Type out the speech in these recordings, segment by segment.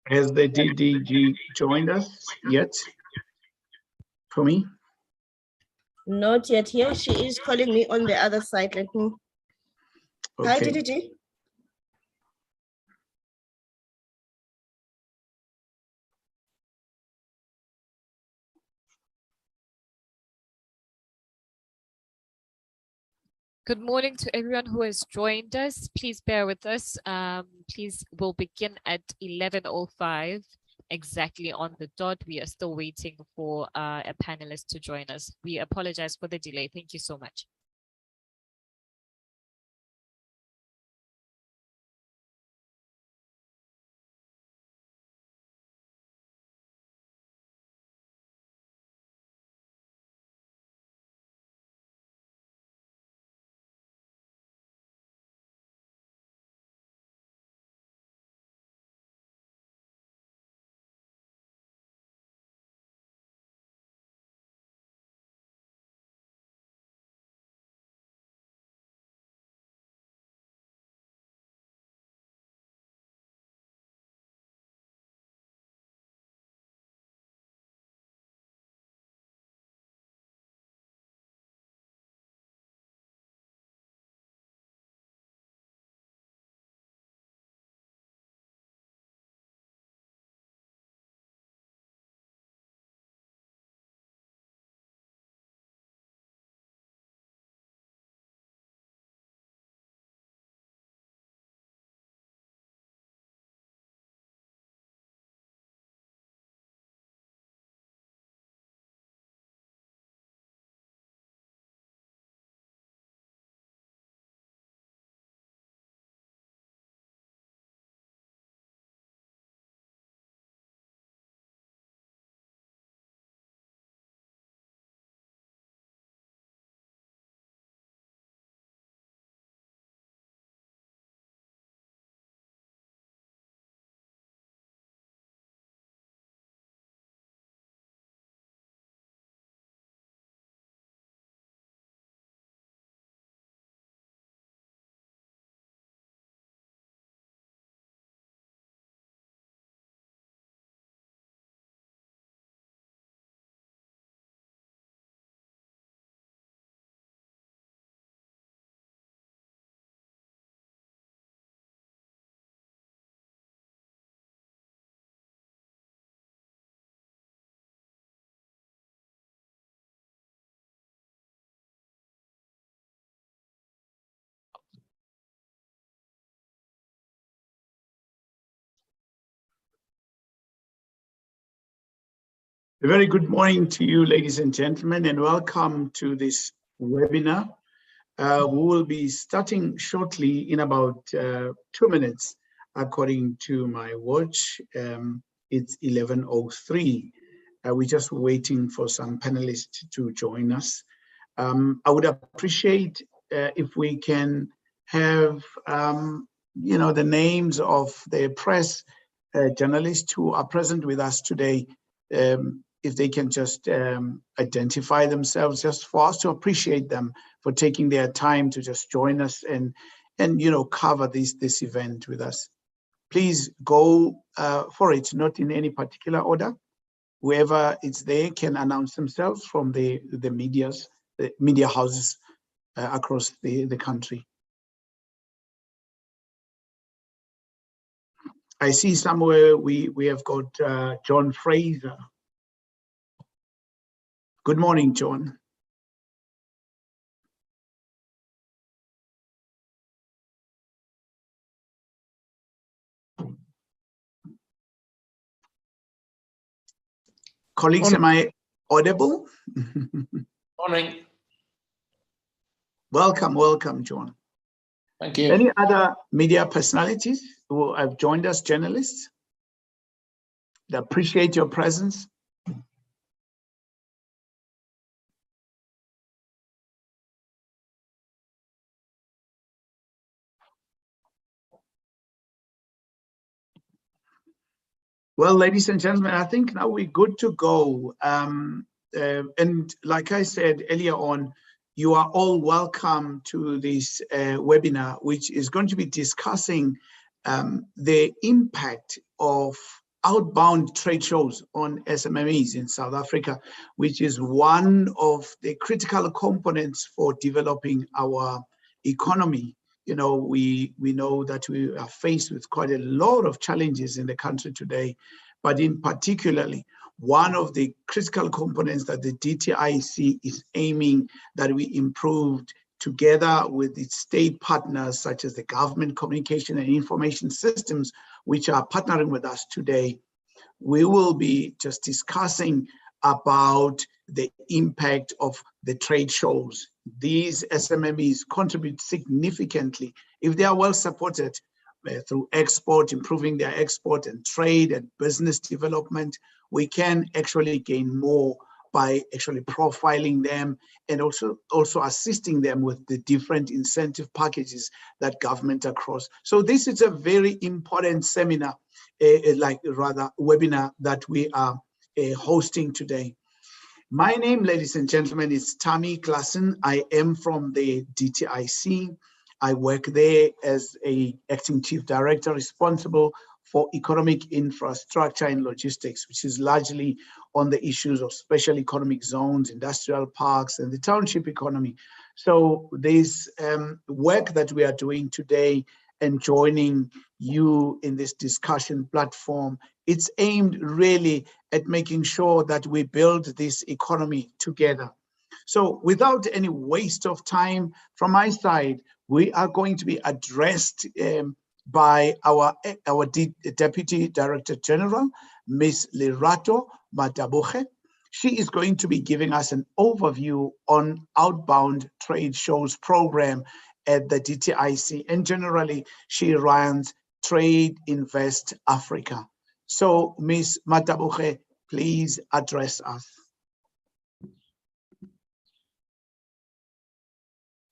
Has the DDG joined us yet? For me? Not yet here. She is calling me on the other side. Let me. Okay. Hi, DDG. Good morning to everyone who has joined us. Please bear with us. Please, we'll begin at 11:05 exactly on the dot. We are still waiting for a panelist to join us. We apologize for the delay. Thank you so much. A very good morning to you, ladies and gentlemen, and welcome to this webinar. We will be starting shortly in about 2 minutes, according to my watch. It's 11:03. We're just waiting for some panelists to join us. I would appreciate if we can have, the names of the press journalists who are present with us today. If they can just identify themselves, just for us to appreciate them for taking their time to just join us and cover this event with us. Please go for it, not in any particular order. Whoever is there can announce themselves from the media houses across the country. I see somewhere we have got John Fraser. Good morning, John. Colleagues, am I audible? Morning. Welcome, John. Thank you. Any other media personalities who have joined us, journalists? I appreciate your presence. Well, ladies and gentlemen, I think now we're good to go. And like I said earlier on, you are all welcome to this webinar, which is going to be discussing the impact of outbound trade shows on SMMEs in South Africa, which is one of the critical components for developing our economy. You know, we know that we are faced with quite a lot of challenges in the country today, but in particularly, one of the critical components that the DTIC is aiming that we improved together with its state partners, such as the government communication and information systems, which are partnering with us today. We will be just discussing about the impact of the trade shows. These SMMEs contribute significantly if they are well supported through export, improving their export and trade and business development. We can actually gain more by actually profiling them and also assisting them with the different incentive packages that government across. So this is a very important seminar, webinar that we are hosting today. My name, ladies and gentlemen, is Tammy Klassen. I am from the DTIC. I work there as an acting chief director responsible for economic infrastructure and logistics, which is largely on the issues of special economic zones, industrial parks, and the township economy. So this work that we are doing today and joining you in this discussion platform, it's aimed really at making sure that we build this economy together. So without any waste of time from my side, we are going to be addressed by our Deputy Director General, Ms. Lerato Matabuche. She is going to be giving us an overview on outbound trade shows program at the DTIC, and generally she runs Trade Invest Africa. So Ms. Matabuche, please address us.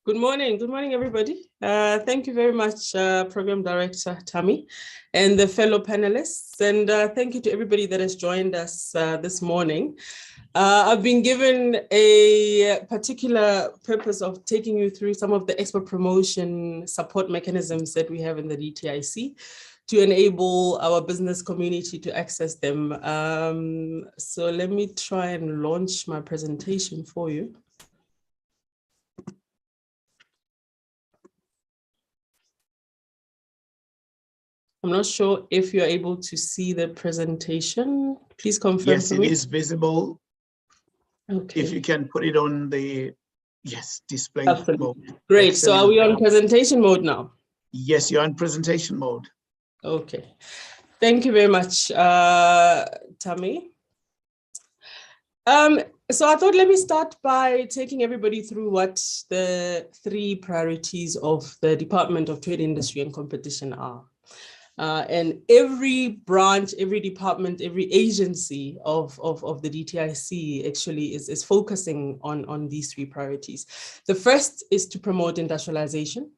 Good morning, everybody. Thank you very much, Program Director Tammy, and the fellow panelists, and thank you to everybody that has joined us this morning. I've been given a particular purpose of taking you through some of the export promotion support mechanisms that we have in the DTIC to enable our business community to access them. So let me try and launch my presentation for you. I'm not sure if you're able to see the presentation. Please confirm. Yes, it is visible. Okay. If you can put it on the, yes, display mode. Great. Excellent. So are we on presentation mode now? Yes, you're on presentation mode. Okay. Thank you very much, Tammy. So I thought let me start by taking everybody through what the 3 priorities of the Department of Trade, Industry and Competition are. And every branch, every department, every agency of the DTIC actually is focusing on these 3 priorities. The first is to promote industrialization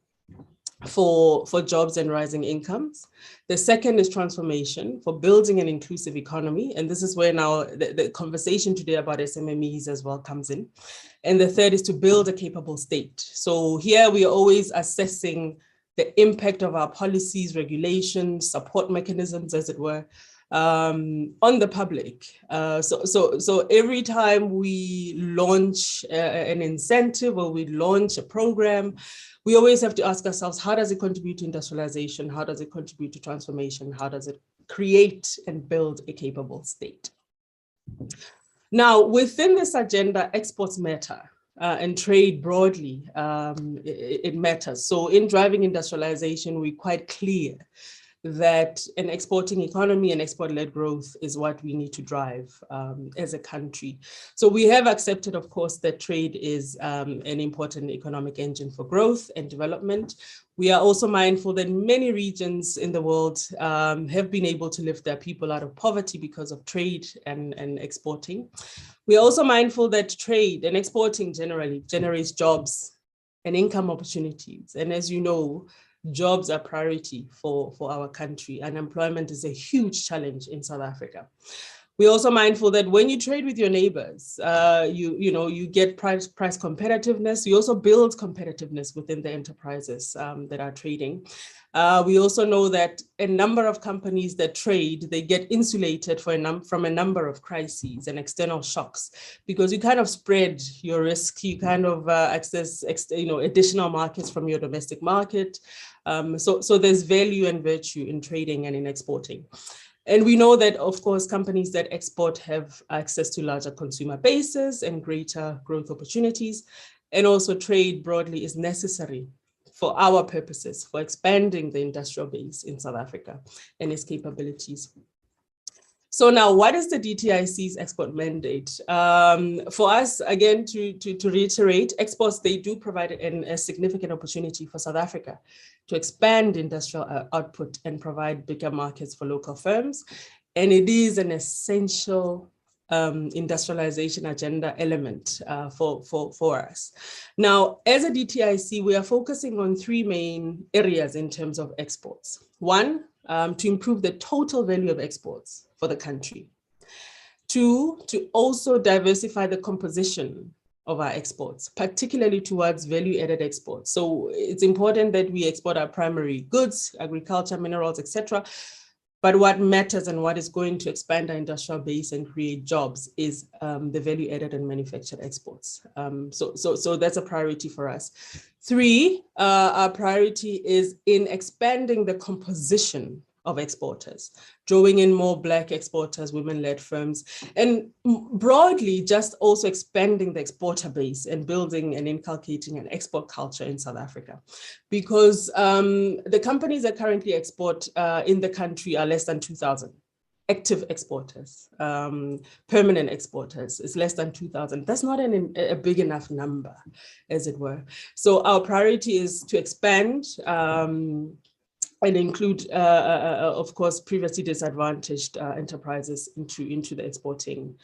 for jobs and rising incomes. The second is transformation for building an inclusive economy. And this is where now the conversation today about SMMEs as well comes in. And the third is to build a capable state. So here we are always assessing the impact of our policies, regulations, support mechanisms, as it were, on the public. So every time we launch an incentive or we launch a program, we always have to ask ourselves, how does it contribute to industrialization? How does it contribute to transformation? How does it create and build a capable state? Now, within this agenda, exports matter. And trade broadly, it matters. So in driving industrialization, we're quite clear that an exporting economy and export-led growth is what we need to drive as a country. So we have accepted, of course, that trade is an important economic engine for growth and development. We are also mindful that many regions in the world have been able to lift their people out of poverty because of trade and exporting. We are also mindful that trade and exporting generally generates jobs and income opportunities. And as you know, jobs are priority for our country. Unemployment is a huge challenge in South Africa. We're also mindful that when you trade with your neighbors, you get price competitiveness. You also build competitiveness within the enterprises that are trading. We also know that a number of companies that trade, they get insulated from a number of crises and external shocks, because you kind of spread your risk. You kind of access additional markets from your domestic market. So there's value and virtue in trading and in exporting. And we know that, of course, companies that export have access to larger consumer bases and greater growth opportunities. And also trade broadly is necessary for our purposes, for expanding the industrial base in South Africa and its capabilities. So now, what is the DTIC's export mandate? For us, again, to reiterate, exports, they do provide a significant opportunity for South Africa to expand industrial output and provide bigger markets for local firms. And it is an essential industrialization agenda element for us. Now, as a DTIC, we are focusing on three main areas in terms of exports. One, to improve the total value of exports for the country. Two, to also diversify the composition of our exports, particularly towards value-added exports. So it's important that we export our primary goods, agriculture, minerals, etc. But what matters and what is going to expand our industrial base and create jobs is the value-added and manufactured exports. So that's a priority for us. Three, our priority is in expanding the composition of exporters, drawing in more Black exporters, women-led firms, and broadly just also expanding the exporter base and building and inculcating an export culture in South Africa. Because the companies that currently export in the country are less than 2,000. Active exporters, permanent exporters is less than 2,000. That's not a big enough number, as it were. So our priority is to expand and include, of course, previously disadvantaged enterprises into the exporting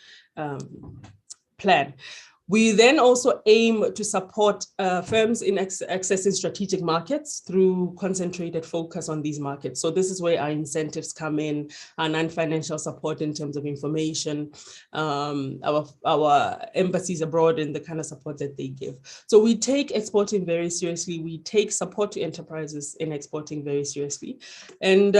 plan. We then also aim to support firms in accessing strategic markets through concentrated focus on these markets. So this is where our incentives come in, our non-financial support in terms of information, our embassies abroad and the kind of support that they give. So we take exporting very seriously. We take support to enterprises in exporting very seriously. And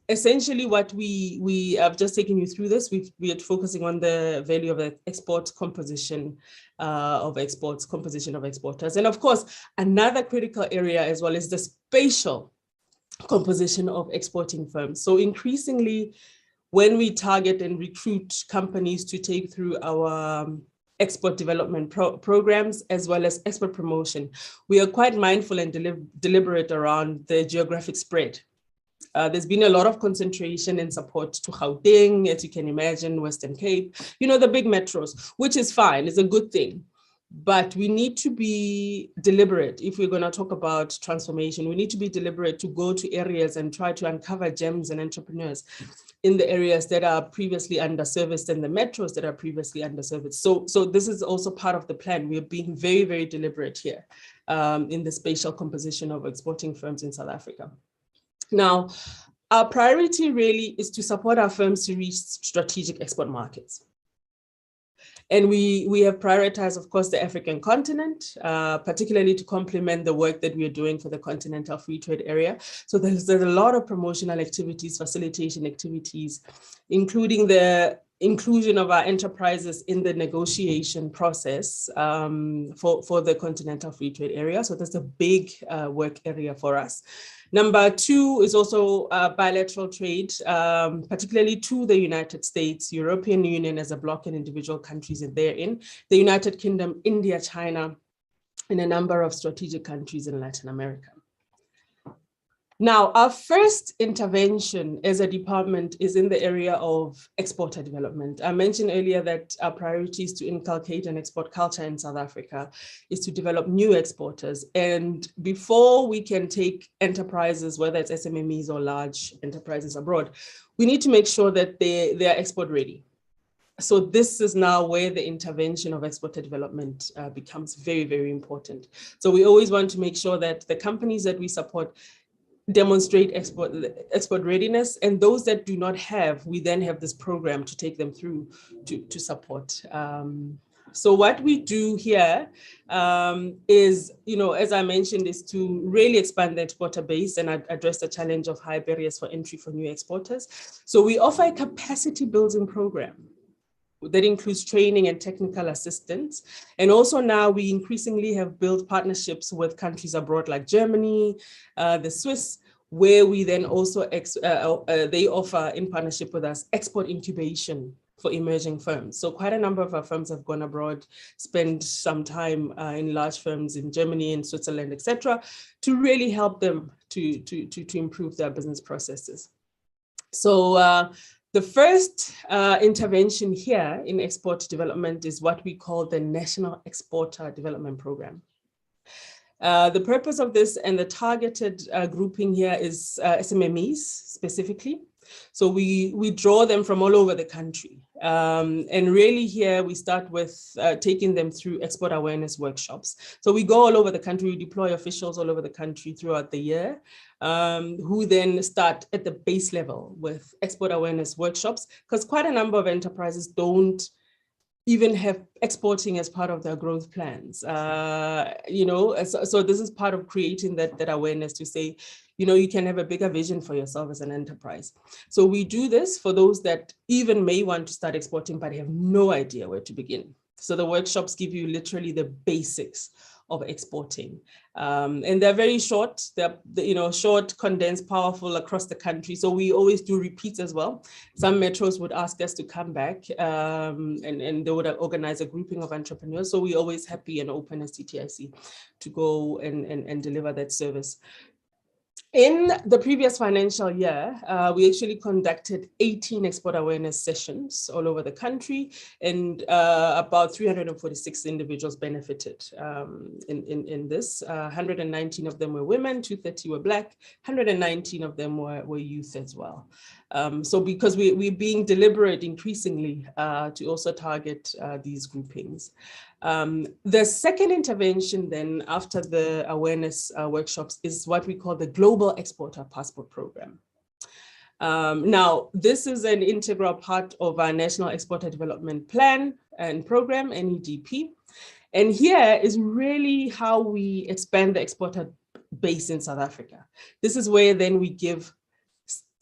essentially what we have just taken you through this, we are focusing on the value of the export composition of exports, composition of exporters. And of course, another critical area as well is the spatial composition of exporting firms. So increasingly, when we target and recruit companies to take through our export development programs, as well as export promotion, we are quite mindful and deliberate around the geographic spread. There's been a lot of concentration and support to Gauteng, as you can imagine, Western Cape, the big metros, which is fine, it's a good thing. But we need to be deliberate. If we're going to talk about transformation, we need to be deliberate to go to areas and try to uncover gems and entrepreneurs in the areas that are previously underserviced and the metros that are previously underserviced. So this is also part of the plan. We're being very, very deliberate here in the spatial composition of exporting firms in South Africa. Now, our priority really is to support our firms to reach strategic export markets. And we have prioritized, of course, the African continent, particularly to complement the work that we are doing for the Continental Free Trade Area. So there's a lot of promotional activities, facilitation activities, including the inclusion of our enterprises in the negotiation process for the Continental Free Trade Area. So that's a big work area for us. Number two is also bilateral trade, particularly to the United States, European Union as a bloc and individual countries therein, the United Kingdom, India, China, and a number of strategic countries in Latin America. Now, our first intervention as a department is in the area of exporter development. I mentioned earlier that our priority is to inculcate an export culture in South Africa, is to develop new exporters. And before we can take enterprises, whether it's SMMEs or large enterprises abroad, we need to make sure that they are export ready. So this is now where the intervention of exporter development becomes very, very important. So we always want to make sure that the companies that we support demonstrate export readiness, and those that do not have, we then have this program to take them through to support. So what we do here is, as I mentioned, is to really expand the exporter base and address the challenge of high barriers for entry for new exporters. So we offer a capacity building program that includes training and technical assistance. And also now we increasingly have built partnerships with countries abroad like Germany, the Swiss, where we then also, they offer in partnership with us export incubation for emerging firms. So quite a number of our firms have gone abroad, spent some time in large firms in Germany and Switzerland, etc., to really help them to improve their business processes. So the first intervention here in export development is what we call the National Exporter Development Program. The purpose of this and the targeted grouping here is SMMEs specifically. So we draw them from all over the country. And really here we start with taking them through export awareness workshops. So we go all over the country, we deploy officials all over the country throughout the year, who then start at the base level with export awareness workshops, because quite a number of enterprises don't even have exporting as part of their growth plans. So this is part of creating that awareness to say, you can have a bigger vision for yourself as an enterprise. So we do this for those that even may want to start exporting, but have no idea where to begin. So the workshops give you literally the basics of exporting. And they're very short, they're short, condensed, powerful across the country. So we always do repeats as well. Some metros would ask us to come back and they would organize a grouping of entrepreneurs. So we're always happy and open as TTIC to go and deliver that service. In the previous financial year, we actually conducted 18 export awareness sessions all over the country, and about 346 individuals benefited in this. 119 of them were women, 230 were Black, 119 of them were youth as well. So because we're being deliberate increasingly to also target these groupings. The second intervention then after the awareness workshops is what we call the Global Exporter Passport Program. Now, this is an integral part of our National Exporter Development Plan and Program, NEDP. And here is really how we expand the exporter base in South Africa. This is where then we give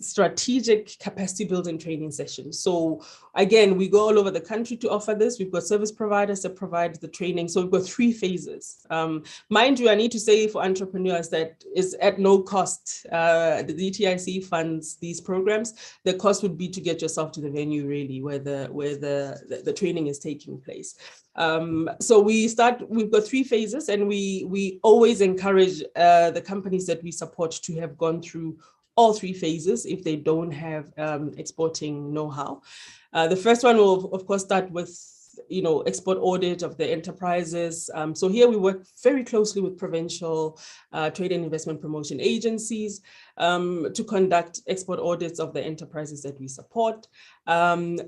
strategic capacity building training sessions. So again, we go all over the country to offer this. We've got service providers that provide the training. So we've got 3 phases. Mind you, I need to say for entrepreneurs that is at no cost. The DTIC funds these programs. The cost would be to get yourself to the venue really where the training is taking place. So we've got 3 phases, and we always encourage the companies that we support to have gone through all 3 phases if they don't have exporting know-how. The first one will, of course, start with export audit of the enterprises. So here we work very closely with provincial trade and investment promotion agencies to conduct export audits of the enterprises that we support.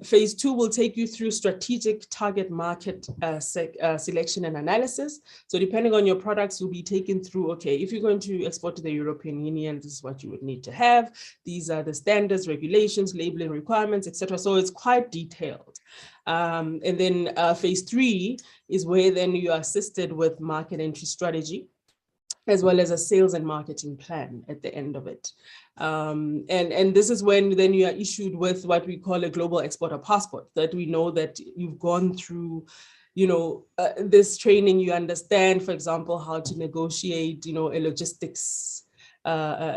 Phase 2 will take you through strategic target market selection and analysis. So depending on your products, you'll be taken through, okay, if you're going to export to the European Union, this is what you would need to have. These are the standards, regulations, labeling requirements, etc. So it's quite detailed. And then phase 3 is where then you are assisted with market entry strategy, as well as a sales and marketing plan at the end of it. And this is when then you are issued with what we call a global exporter passport, that we know that you've gone through this training, you understand, for example, how to negotiate, a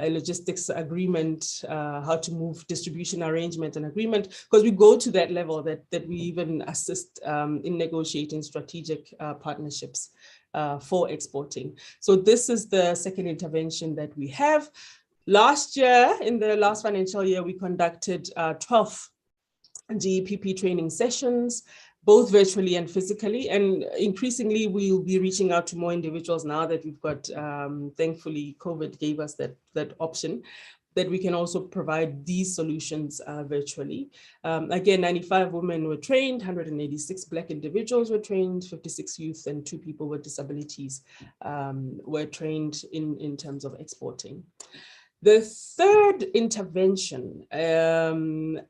logistics agreement, how to move distribution arrangement and agreement, because we go to that level that we even assist in negotiating strategic partnerships for exporting. So this is the second intervention that we have. Last year, in the last financial year, we conducted 12 GEPP training sessions, both virtually and physically. And increasingly, we'll be reaching out to more individuals now that we've got, thankfully, COVID gave us that option, that we can also provide these solutions virtually. Again, 95 women were trained, 186 Black individuals were trained, 56 youth and 2 people with disabilities were trained in terms of exporting. The third intervention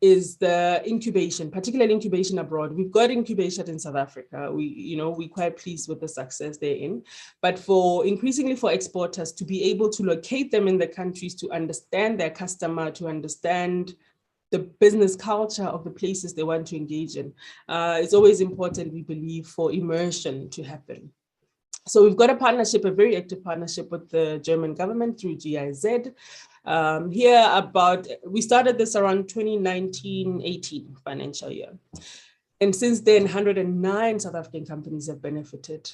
is the incubation, particularly incubation abroad. We've got incubation in South Africa. We're quite pleased with the success they're in. But increasingly for exporters to be able to locate them in the countries, to understand their customer, to understand the business culture of the places they want to engage in. It's always important, we believe, for immersion to happen. So we've got a partnership, a very active partnership with the German government through GIZ. We started this around 2019-18 financial year. And since then, 109 South African companies have benefited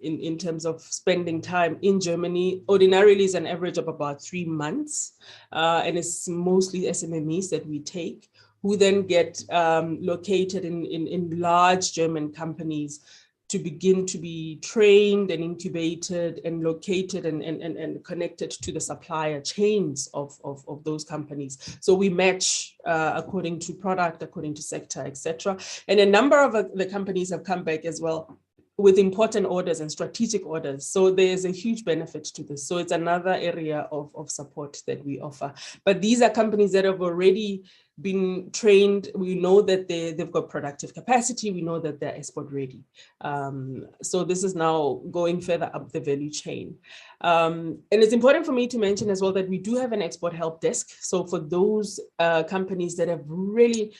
in terms of spending time in Germany. Ordinarily, it's an average of about 3 months, and it's mostly SMMEs that we take, who then get located in large German companies to begin to be trained and incubated and located and connected to the supplier chains of those companies. So we match according to product, according to sector, etc. And a number of the companies have come back as well with important orders and strategic orders. So there's a huge benefit to this. So it's another area of support that we offer. But these are companies that have already been trained. We know that they've got productive capacity. We know that they're export ready. So this is now going further up the value chain. And it's important for me to mention as well that we do have an export help desk. So for those companies that have really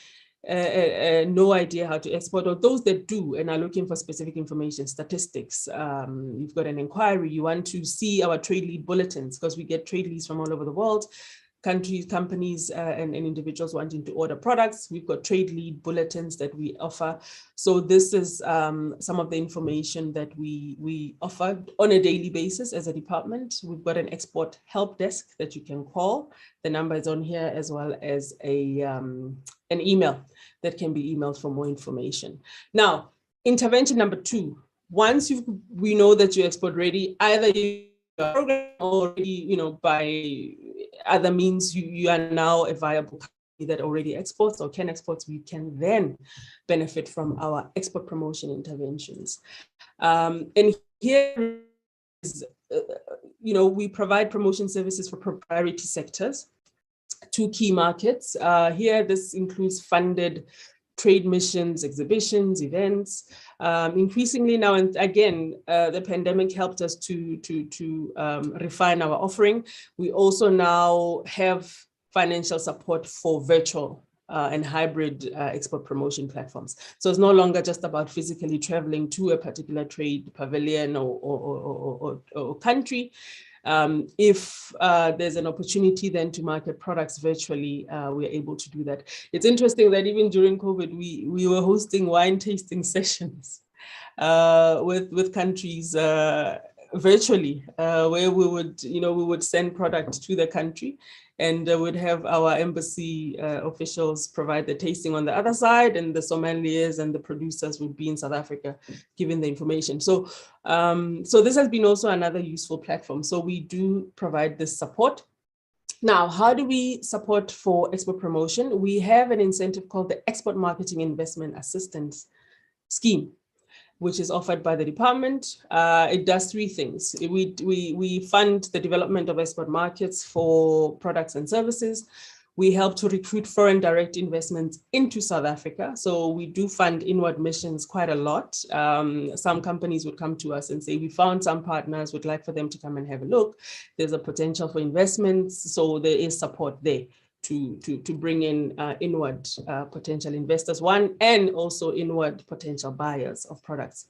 no idea how to export, or those that do and are looking for specific information, statistics, you've got an inquiry, you want to see our trade lead bulletins, because we get trade leads from all over the world, countries, companies, and individuals wanting to order products. We've got trade lead bulletins that we offer. So this is some of the information that we offer on a daily basis as a department. We've got an export help desk that you can call. The number is on here, as well as an email that can be emailed for more information. Now, intervention number 2. Once we know that you're export ready, either you program already, by other means, you are now a viable company that already exports or can export, we can then benefit from our export promotion interventions. And here is, we provide promotion services for priority sectors, 2 key markets. Here, this includes funded trade missions, exhibitions, events. Increasingly now, and again, the pandemic helped us to refine our offering. We also now have financial support for virtual and hybrid export promotion platforms. So it's no longer just about physically traveling to a particular trade pavilion or country. If there's an opportunity then to market products virtually, we're able to do that. It's interesting that even during COVID, we were hosting wine tasting sessions with countries virtually, where we would send product to the country, and would have our embassy officials provide the tasting on the other side, and the sommeliers and the producers would be in South Africa giving the information. So this has been also another useful platform. So we do provide this support. Now, how do we support for export promotion? We have an incentive called the Export Marketing Investment Assistance Scheme, which is offered by the department. It does 3 things. We fund the development of export markets for products and services. We help to recruit foreign direct investments into South Africa. So we do fund inward missions quite a lot. Some companies would come to us and say, we found some partners, would like for them to come and have a look. There's a potential for investments. So there is support there to bring in inward potential investors, and also inward potential buyers of products.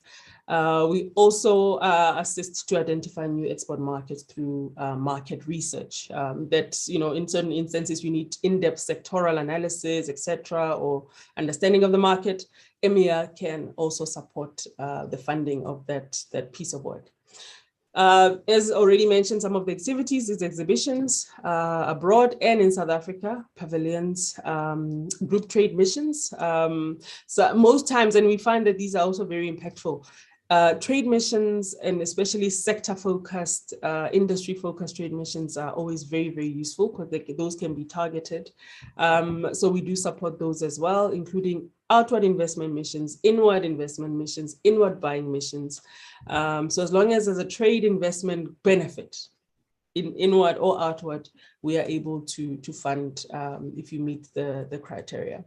We also assist to identify new export markets through market research. That, in certain instances, you need in-depth sectoral analysis, etc., or understanding of the market. EMEA can also support the funding of that piece of work. As already mentioned, some of the activities is exhibitions abroad and in South Africa, pavilions, group trade missions. So most times, and we find that these are also very impactful, trade missions, and especially sector-focused, industry-focused trade missions are always very, very useful, because those can be targeted. So we do support those as well, including outward investment missions, inward investment missions, inward buying missions. So as long as there's a trade investment benefit, inward or outward, we are able to fund if you meet the criteria.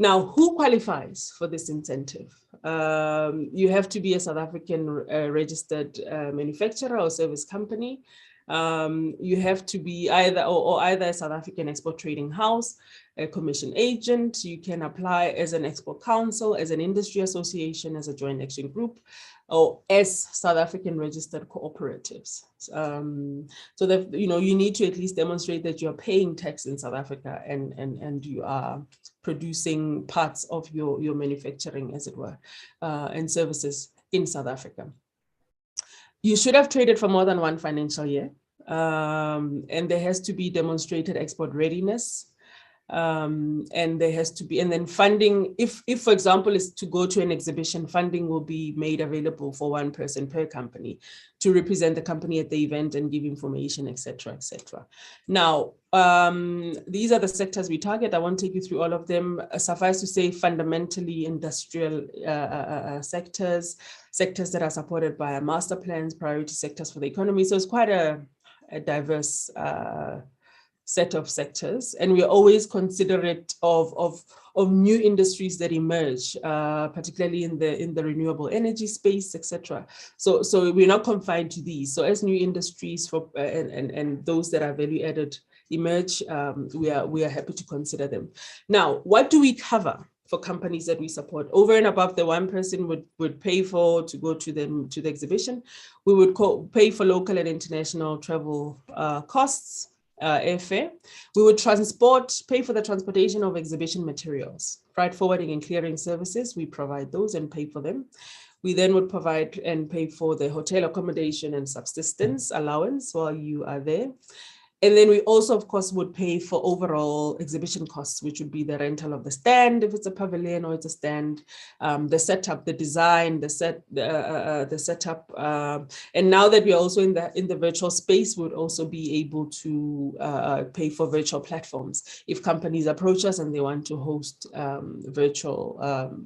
Now, who qualifies for this incentive? You have to be a South African registered manufacturer or service company. You have to be either a South African export trading house, a commission agent. You can apply as an export council, as an industry association, as a joint action group, or as South African registered cooperatives. So that you need to at least demonstrate that you are paying tax in South Africa and you are producing parts of your manufacturing, as it were, and services in South Africa. You should have traded for more than one financial year, and there has to be demonstrated export readiness. And there has to be, and then funding, if for example, is to go to an exhibition, funding will be made available for one person per company to represent the company at the event and give information, etc., etc. Now, these are the sectors we target. I won't take you through all of them. Suffice to say, fundamentally industrial sectors that are supported by master plans, priority sectors for the economy. So it's quite a diverse set of sectors, and we're always considerate of new industries that emerge, particularly in the renewable energy space, etc. So we're not confined to these. So as new industries for and those that are value added emerge, we are happy to consider them. Now, what do we cover for companies that we support? Over and above the one person would pay for to go to the exhibition, we would pay for local and international travel costs, airfare. We would pay for the transportation of exhibition materials, freight forwarding and clearing services. We provide those and pay for them. We then would provide and pay for the hotel accommodation and subsistence allowance while you are there. And then we also, of course, would pay for overall exhibition costs, which would be the rental of the stand, if it's a pavilion or it's a stand, the setup, the design, the setup. And now that we're also in the virtual space, we would also be able to pay for virtual platforms. If companies approach us and they want to host virtual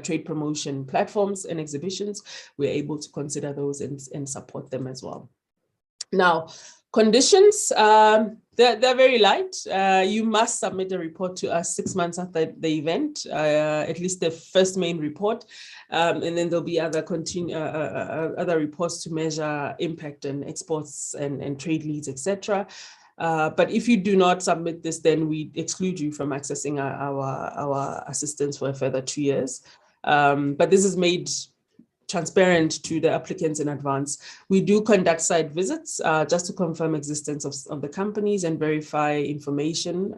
trade promotion platforms and exhibitions, we're able to consider those and support them as well. Now, conditions, they're very light. You must submit a report to us 6 months after the event, at least the first main report, and then there'll be other reports to measure impact and exports and trade leads, etc. But if you do not submit this, then we exclude you from accessing our assistance for a further 2 years. But this is made transparent to the applicants in advance. We do conduct site visits just to confirm existence of the companies and verify information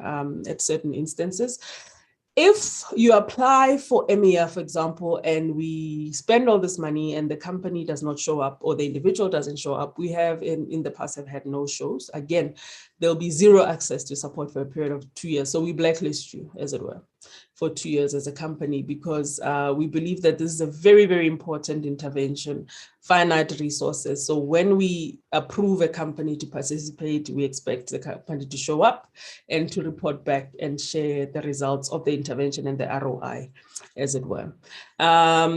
at certain instances. If you apply for EMEA, for example, and we spend all this money and the company does not show up or the individual doesn't show up, we have in the past have had no shows. Again, there'll be zero access to support for a period of 2 years. So we blacklist you, as it were, for 2 years as a company, because we believe that this is a very, very important intervention, finite resources. So when we approve a company to participate, we expect the company to show up and to report back and share the results of the intervention and the ROI, as it were.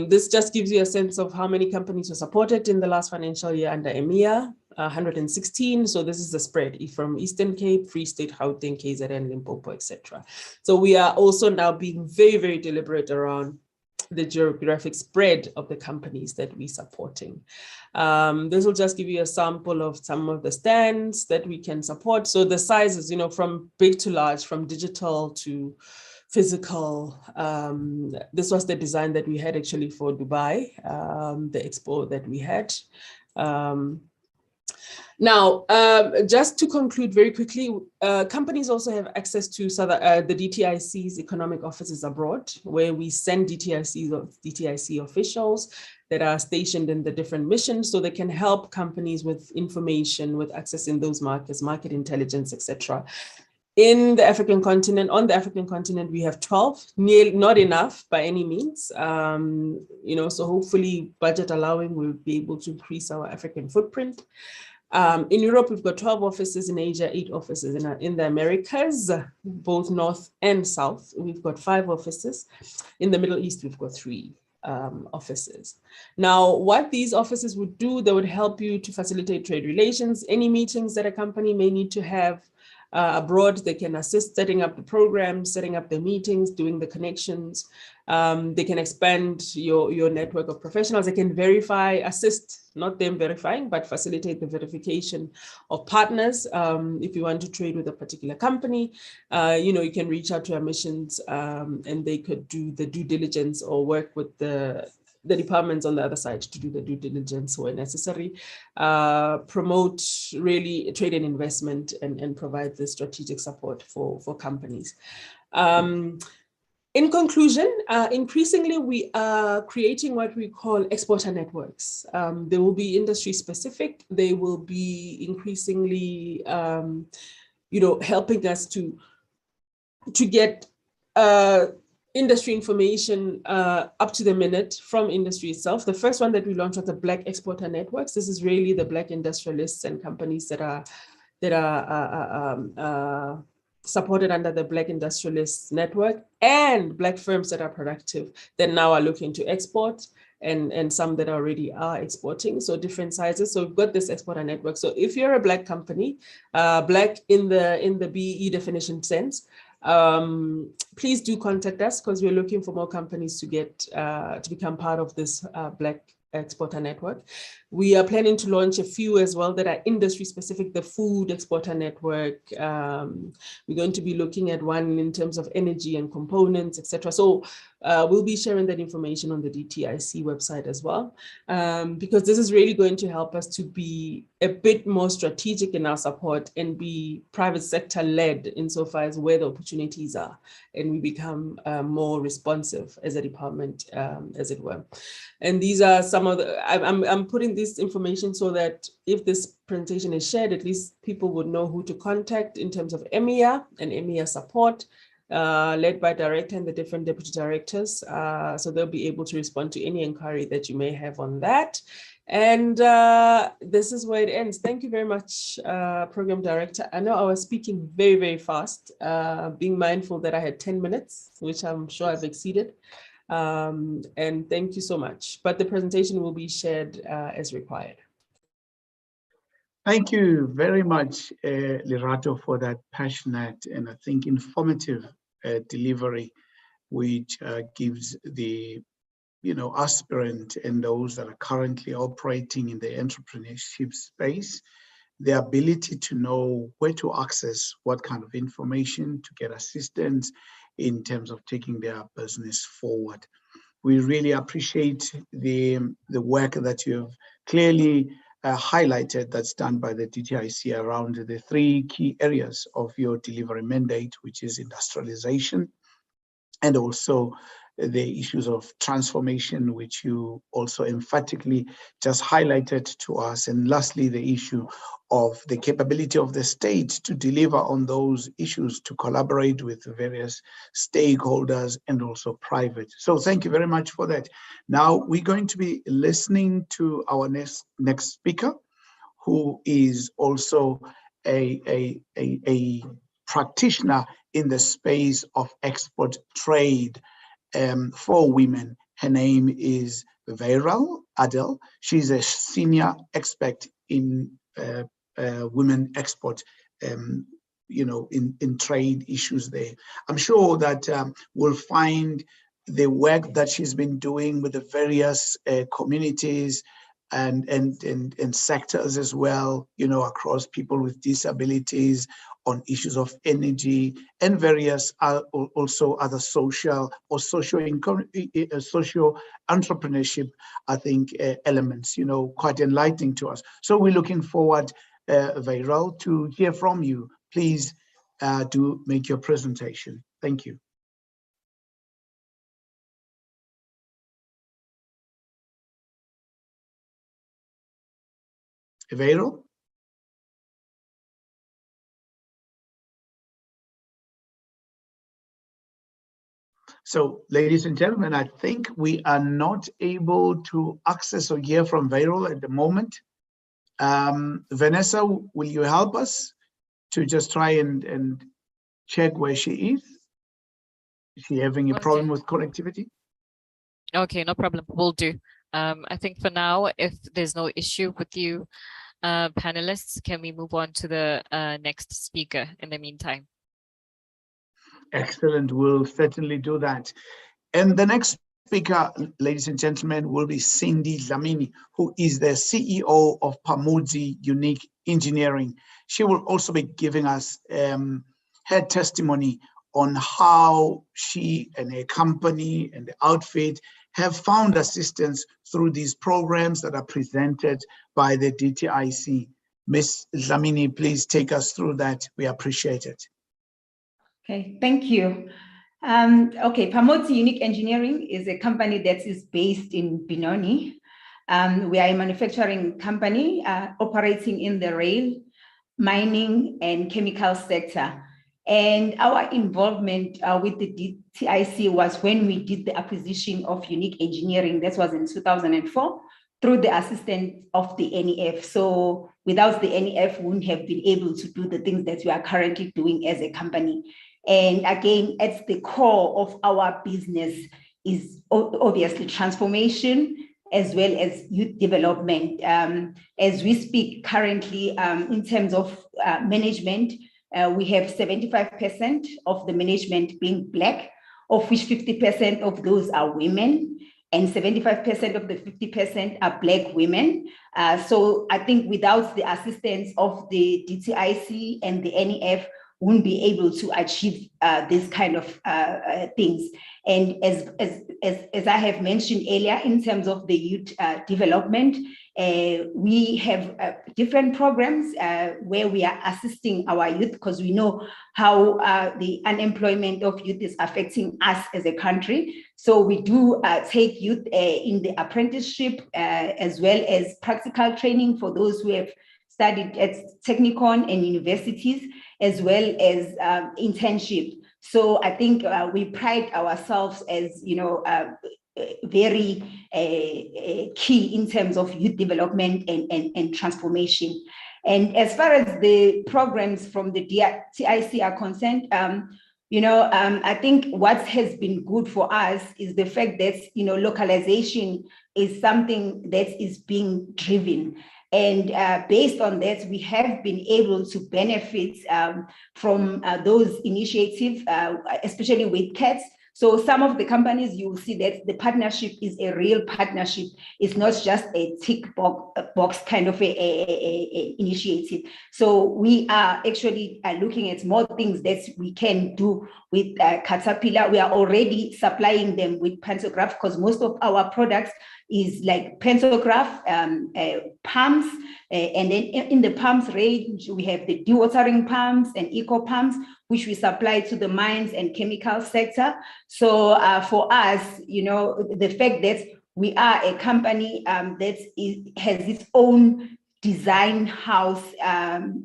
This just gives you a sense of how many companies were supported in the last financial year under EMEA. 116. So this is the spread from Eastern Cape, Free State, Gauteng, KZN, Limpopo, etc. So we are also now being very, very deliberate around the geographic spread of the companies that we're supporting. This will just give you a sample of some of the stands that we can support. So the sizes, from big to large, from digital to physical. This was the design that we had actually for Dubai, the expo that we had. Now, just to conclude very quickly, companies also have access to the DTIC's economic offices abroad, where we send DTIC officials that are stationed in the different missions, so they can help companies with information, with accessing those markets, market intelligence, etc. On the African continent, we have 12, not enough by any means. So hopefully, budget allowing, we'll be able to increase our African footprint. In Europe, we've got 12 offices. In Asia, 8 offices. In the Americas, both North and South, we've got 5 offices. In the Middle East, we've got 3. offices. Now, what these offices would do, they would help you to facilitate trade relations, any meetings that a company may need to have abroad. They can assist setting up the programs, setting up the meetings, doing the connections. They can expand your network of professionals. They can verify, assist, not them verifying, but facilitate the verification of partners. If you want to trade with a particular company, you can reach out to admissions and they could do the due diligence or work with the departments on the other side to do the due diligence where necessary, promote really trade and investment and provide the strategic support for companies. In conclusion, increasingly we are creating what we call exporter networks. They will be industry specific. They will be increasingly, helping us to get industry information up to the minute from industry itself. The first one that we launched was the Black Exporter Networks. This is really the Black industrialists and companies that are supported under the Black Industrialists Network, and Black firms that are productive that now are looking to export, and some that already are exporting, so different sizes. So we've got this exporter network. So if you're a Black company, Black in the BEE definition sense, please do contact us, because we're looking for more companies to get to become part of this Black Exporter Network. We are planning to launch a few as well that are industry specific, the Food Exporter Network. We're going to be looking at one in terms of energy and components, etc. So we'll be sharing that information on the DTIC website as well, because this is really going to help us to be a bit more strategic in our support and be private sector led insofar as where the opportunities are, and we become more responsive as a department, as it were. And these are some of the, I'm putting this information so that if this presentation is shared, at least people would know who to contact in terms of EMEA and EMEA support, led by director and the different deputy directors. So they'll be able to respond to any inquiry that you may have on that. And this is where it ends. Thank you very much, Program Director. I know I was speaking very, very fast, being mindful that I had 10 minutes, which I'm sure I've exceeded. And thank you so much. But the presentation will be shared as required. Thank you very much, Lerato, for that passionate and I think informative delivery, which gives the aspirant and those that are currently operating in the entrepreneurship space the ability to know where to access what kind of information to get assistance in terms of taking their business forward. We really appreciate the work that you've clearly highlighted that's done by the DTIC around the three key areas of your delivery mandate, which is industrialization, and also the issues of transformation, which you also emphatically just highlighted to us. And lastly, the issue of the capability of the state to deliver on those issues, to collaborate with various stakeholders and also private. So thank you very much for that. Now we're going to be listening to our next speaker, who is also a practitioner in the space of export trade for women. Her name is Vairal Adel. She's a senior expert in women export, in trade issues there. I'm sure that we'll find the work that she's been doing with the various communities and sectors as well, across people with disabilities, on issues of energy and various also other social or social entrepreneurship, I think, elements, quite enlightening to us. So we're looking forward, Vairal, to hear from you. Please do make your presentation. Thank you. Vairal? So, ladies and gentlemen, I think we are not able to access or hear from Vairal at the moment. Vanessa, will you help us to just try and check where she is? Is she having a problem with connectivity? Okay, no problem. We'll do. I think for now, if there's no issue with you, panelists, can we move on to the next speaker in the meantime? Excellent. We'll certainly do that. And the next speaker, ladies and gentlemen, will be Cindy Dlamini, who is the CEO of Pamudzi Unique Engineering. She will also be giving us her testimony on how she and her company and the outfit have found assistance through these programs that are presented by the DTIC. Ms. Dlamini, please take us through that. We appreciate it. Okay, thank you. Okay, Pamudzi Unique Engineering is a company that is based in Benoni. We are a manufacturing company operating in the rail, mining, and chemical sector. And our involvement with the DTIC was when we did the acquisition of Unique Engineering. That was in 2004 through the assistance of the NEF. So without the NEF, we wouldn't have been able to do the things that we are currently doing as a company. And again, at the core of our business is obviously transformation as well as youth development. As we speak currently, in terms of management, we have 75% of the management being Black, of which 50% of those are women, and 75% of the 50% are Black women. So I think without the assistance of the DTIC and the NEF, won't be able to achieve this kind of things. And as I have mentioned earlier, in terms of the youth development, we have different programs where we are assisting our youth, because we know how the unemployment of youth is affecting us as a country. So we do take youth in the apprenticeship as well as practical training for those who have studied at Technikon and universities, as well as internship. So I think we pride ourselves as, very key in terms of youth development and transformation. And as far as the programs from the DTIC are concerned, I think what has been good for us is the fact that, localization is something that is being driven. And based on that, we have been able to benefit from those initiatives, especially with CATS. So some of the companies, you will see that the partnership is a real partnership. It's not just a tick box kind of a initiative. So we are actually looking at more things that we can do with Caterpillar. We are already supplying them with pantograph, because most of our products is like pantograph, pumps, and then in the pumps range, we have the dewatering pumps and eco pumps, which we supply to the mines and chemical sector. So for us, the fact that we are a company that has its own design house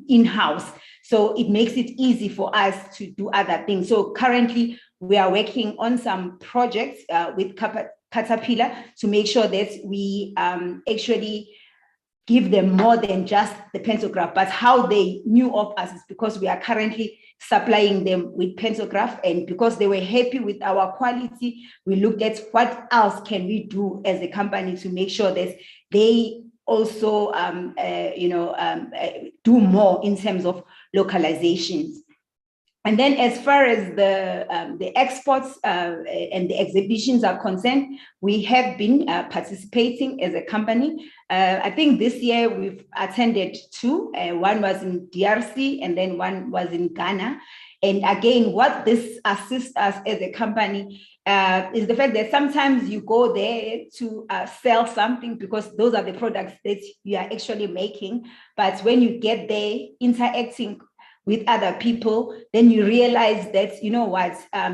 in-house, so it makes it easy for us to do other things. So currently, we are working on some projects with Caterpillar to make sure that we actually give them more than just the pantograph. But how they knew of us is because we are currently supplying them with pantograph, and because they were happy with our quality, we looked at what else can we do as a company to make sure that they also do more in terms of localizations. And then as far as the exports and the exhibitions are concerned, we have been participating as a company. I think this year we've attended two. One was in DRC and then one was in Ghana. And again, what this assists us as a company is the fact that sometimes you go there to sell something because those are the products that you are actually making. But when you get there interacting with other people, then you realize that,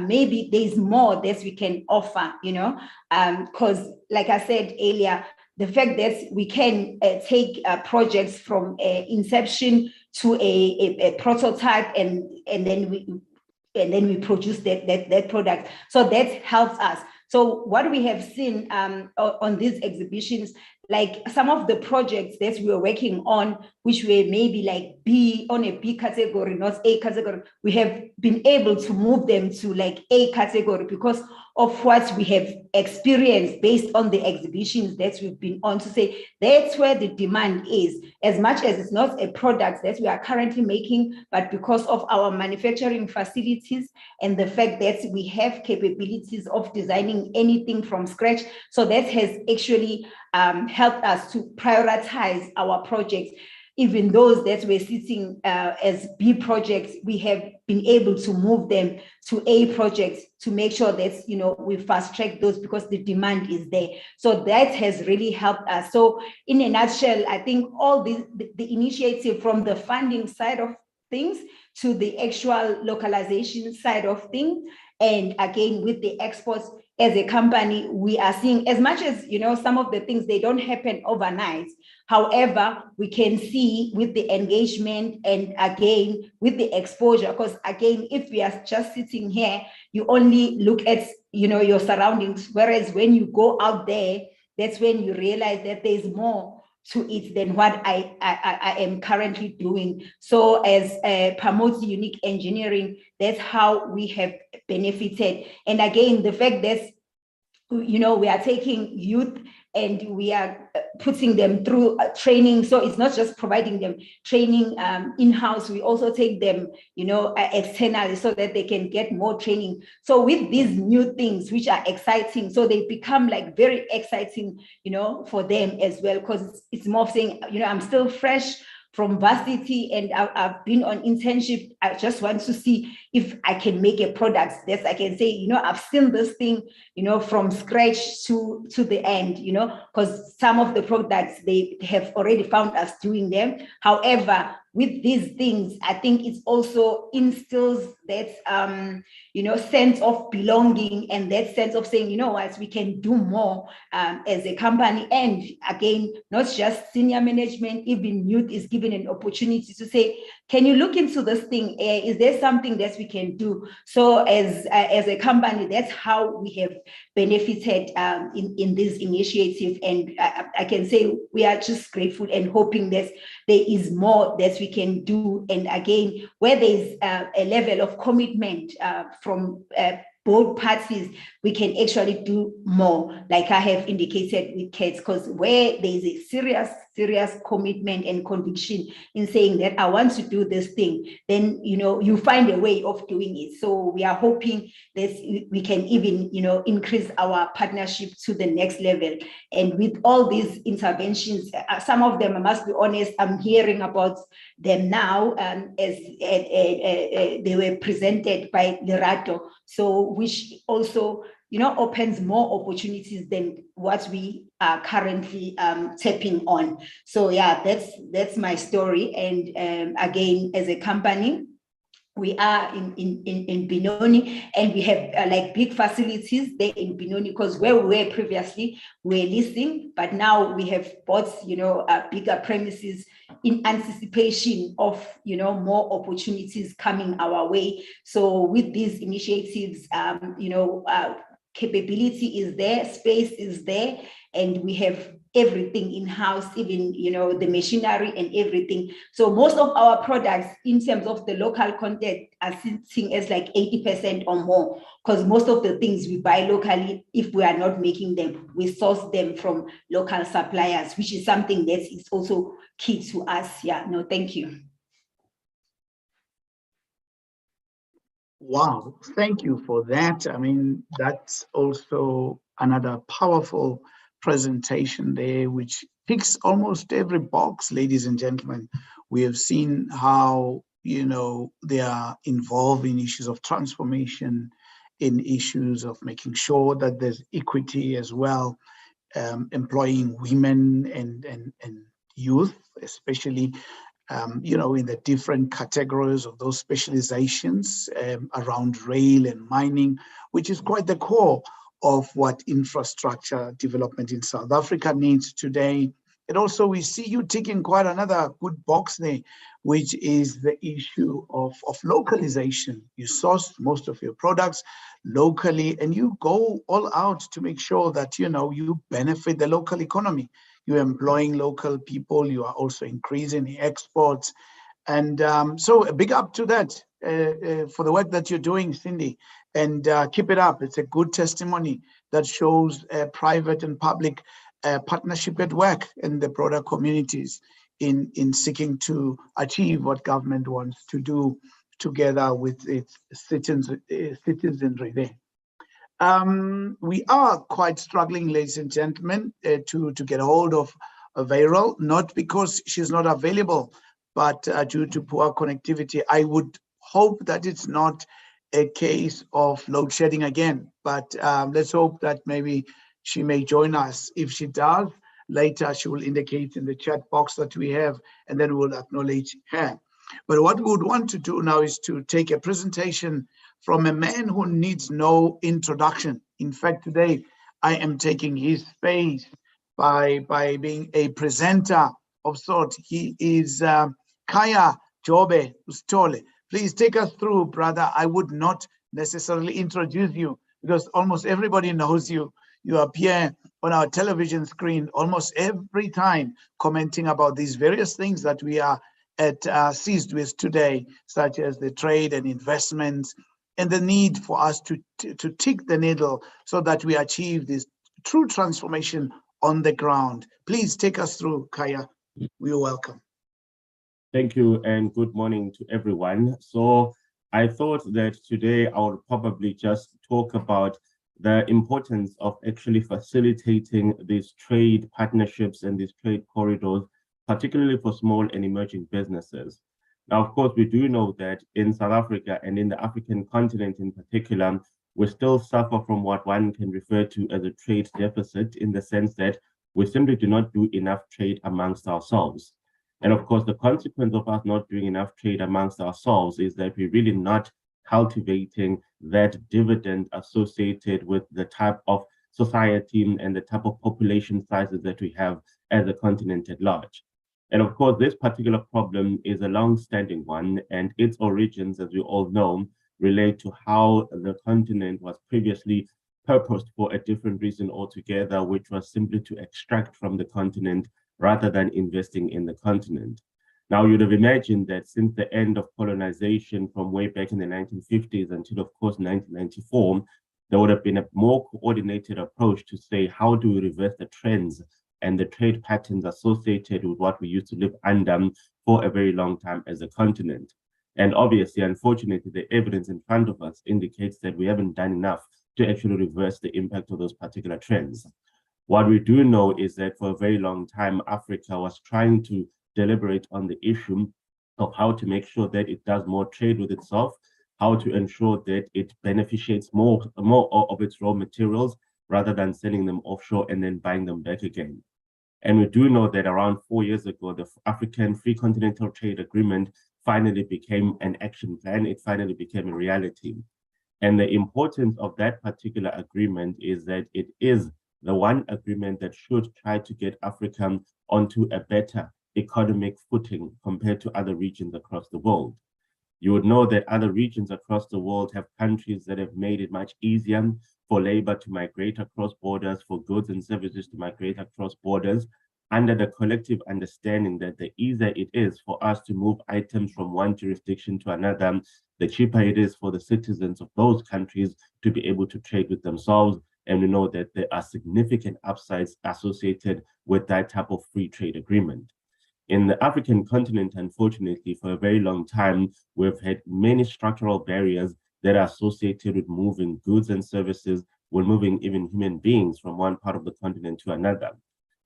maybe there's more that we can offer, because like I said earlier, the fact that we can take projects from inception to a prototype and then we produce that product. So that helps us. So what we have seen on these exhibitions, like some of the projects that we were working on, which were maybe like B, on a B category, not A category, we have been able to move them to like A category because of what we have experienced based on the exhibitions that we've been on, to say that's where the demand is, as much as it's not a product that we are currently making, but because of our manufacturing facilities and the fact that we have capabilities of designing anything from scratch. So that has actually helped us to prioritize our projects. Even those that were sitting as B projects, we have been able to move them to A projects to make sure that, you know, we fast track those because the demand is there. So that has really helped us. So in a nutshell, I think all the initiative from the funding side of things to the actual localization side of things, and again, with the exports, as a company, we are seeing, as much as, you know, some of the things, they don't happen overnight. However, we can see with the engagement and again, with the exposure, because again, if we are just sitting here, you only look at, you know, your surroundings. Whereas when you go out there, that's when you realize that there's more to it than what I am currently doing. So as Phamotse Unique Engineering, that's how we have benefited. And again, the fact that, you know, we are taking youth and we are putting them through training. So it's not just providing them training in-house, we also take them, you know, externally so that they can get more training. So with these new things, which are exciting, so they become like very exciting, you know, for them as well, because it's more saying, you know, I'm still fresh from varsity and I've been on internship. I just want to see if I can make a product that I can say, you know, I've seen this thing, you know, from scratch to the end, you know, because some of the products, they have already found us doing them. However, with these things, I think it also instills that, you know, sense of belonging and that sense of saying, you know what, we can do more as a company. And again, not just senior management, even youth is given an opportunity to say, can you look into this thing? Is there something that we can do? So as a company, that's how we have benefited in this initiative. And I can say we are just grateful and hoping that there is more that we can do. And again, where there's a level of commitment from both parties, we can actually do more, like I have indicated with Kate, because where there's a serious commitment and conviction in saying that I want to do this thing, then, you know, you find a way of doing it. So we are hoping that we can even, you know, increase our partnership to the next level. And with all these interventions, some of them, I must be honest, I'm hearing about them now as they were presented by Lerato. So which also, you know, opens more opportunities than what we are currently tapping on. So yeah, that's my story. And again, as a company, we are in Benoni, and we have like big facilities there in Benoni, because where we were previously, we were leasing, but now we have bought, you know, bigger premises in anticipation of, you know, more opportunities coming our way. So with these initiatives, you know, capability is there, space is there, and we have everything in-house, even, you know, the machinery and everything. So most of our products in terms of the local content are sitting as like 80% or more, because most of the things we buy locally, if we are not making them, we source them from local suppliers, which is something that is also key to us. Yeah, no, thank you. Wow, thank you for that. I mean, that's also another powerful presentation there, which ticks almost every box, ladies and gentlemen. We have seen how, you know, they are involved in issues of transformation, in issues of making sure that there's equity as well, employing women and youth, especially you know, in the different categories of those specializations around rail and mining, which is quite the core of what infrastructure development in South Africa needs today. And also we see you ticking quite another good box there, which is the issue of localization. You source most of your products locally and you go all out to make sure that, you know, you benefit the local economy. you're employing local people, you are also increasing the exports. And so a big up to that for the work that you're doing, Cindy, and keep it up. It's a good testimony that shows private and public partnership at work in the broader communities in seeking to achieve what government wants to do together with its citizenry there. We are quite struggling, ladies and gentlemen, to get hold of Viral, not because she's not available, but due to poor connectivity. I would hope that it's not a case of load shedding again, but let's hope that maybe she may join us. If she does, later she will indicate in the chat box that we have, and then we'll acknowledge her. But what we would want to do now is to take a presentation from a man who needs no introduction. In fact, today I am taking his space by being a presenter of sort. He is Kaya Jobe Ustole. Please take us through, brother. I would not necessarily introduce you because almost everybody knows you. You appear on our television screen almost every time commenting about these various things that we are seized with today, such as the trade and investments and the need for us to tick the needle so that we achieve this true transformation on the ground. Please take us through, Kaya. We are welcome. Thank you and good morning to everyone. So I thought that today I would probably just talk about the importance of actually facilitating these trade partnerships and these trade corridors, particularly for small and emerging businesses. Now, of course, we do know that in South Africa and in the African continent in particular, we still suffer from what one can refer to as a trade deficit, in the sense that we simply do not do enough trade amongst ourselves. And of course, the consequence of us not doing enough trade amongst ourselves is that we're really not cultivating that dividend associated with the type of society and the type of population sizes that we have as a continent at large. And of course, this particular problem is a long-standing one, and its origins, as we all know, relate to how the continent was previously purposed for a different reason altogether, which was simply to extract from the continent rather than investing in the continent. Now, you'd have imagined that since the end of colonization from way back in the 1950s until, of course, 1994, there would have been a more coordinated approach to say, how do we reverse the trends and the trade patterns associated with what we used to live under for a very long time as a continent. And obviously, unfortunately, the evidence in front of us indicates that we haven't done enough to actually reverse the impact of those particular trends. What we do know is that for a very long time, Africa was trying to deliberate on the issue of how to make sure that it does more trade with itself, how to ensure that it beneficiates more of its raw materials rather than selling them offshore and then buying them back again. And we do know that around 4 years ago, the African Free Continental Trade Agreement finally became an action plan. It finally became a reality. And the importance of that particular agreement is that it is the one agreement that should try to get Africa onto a better economic footing compared to other regions across the world. You would know that other regions across the world have countries that have made it much easier for labor to migrate across borders, for goods and services to migrate across borders, under the collective understanding that the easier it is for us to move items from one jurisdiction to another, the cheaper it is for the citizens of those countries to be able to trade with themselves. And we know that there are significant upsides associated with that type of free trade agreement. In the African continent, unfortunately, for a very long time, we've had many structural barriers that are associated with moving goods and services, with moving even human beings from one part of the continent to another.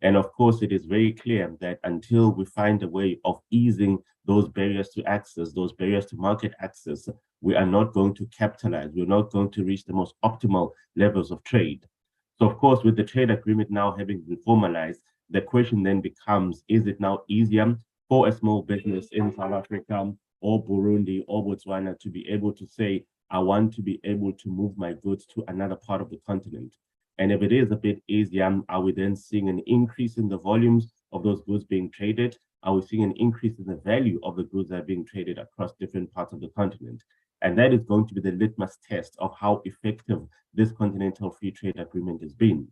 And of course, it is very clear that until we find a way of easing those barriers to access, those barriers to market access, we are not going to capitalize. We're not going to reach the most optimal levels of trade. So of course, with the trade agreement now having been formalized, the question then becomes, is it now easier for a small business in South Africa or Burundi or Botswana to be able to say, I want to be able to move my goods to another part of the continent? And if it is a bit easier, are we then seeing an increase in the volumes of those goods being traded? Are we seeing an increase in the value of the goods that are being traded across different parts of the continent? And that is going to be the litmus test of how effective this continental free trade agreement has been.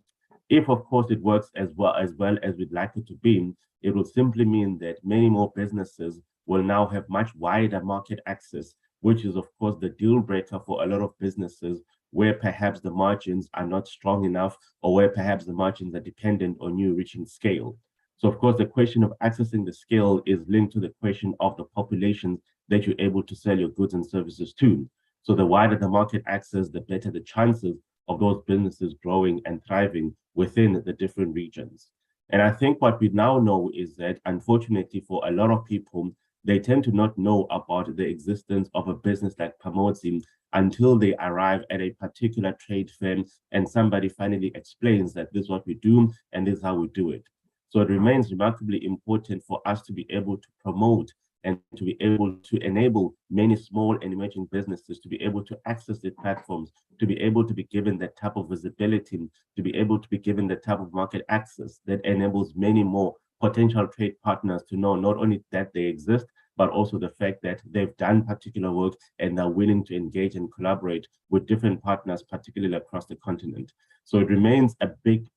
If, of course, it works as well as we'd like it to be, it will simply mean that many more businesses will now have much wider market access, which is, of course, the deal breaker for a lot of businesses where perhaps the margins are not strong enough, or where perhaps the margins are dependent on you reaching scale. So, of course, the question of accessing the scale is linked to the question of the populations that you're able to sell your goods and services to. So the wider the market access, the better the chances of those businesses growing and thriving within the different regions. And I think what we now know is that, unfortunately, for a lot of people, they tend to not know about the existence of a business like Pamodzi until they arrive at a particular trade fair and somebody finally explains that this is what we do and this is how we do it. So it remains remarkably important for us to be able to promote and to be able to enable many small and emerging businesses to be able to access the platforms, to be able to be given that type of visibility, to be able to be given the type of market access that enables many more potential trade partners to know not only that they exist, but also the fact that they've done particular work and are willing to engage and collaborate with different partners, particularly across the continent. So it remains a big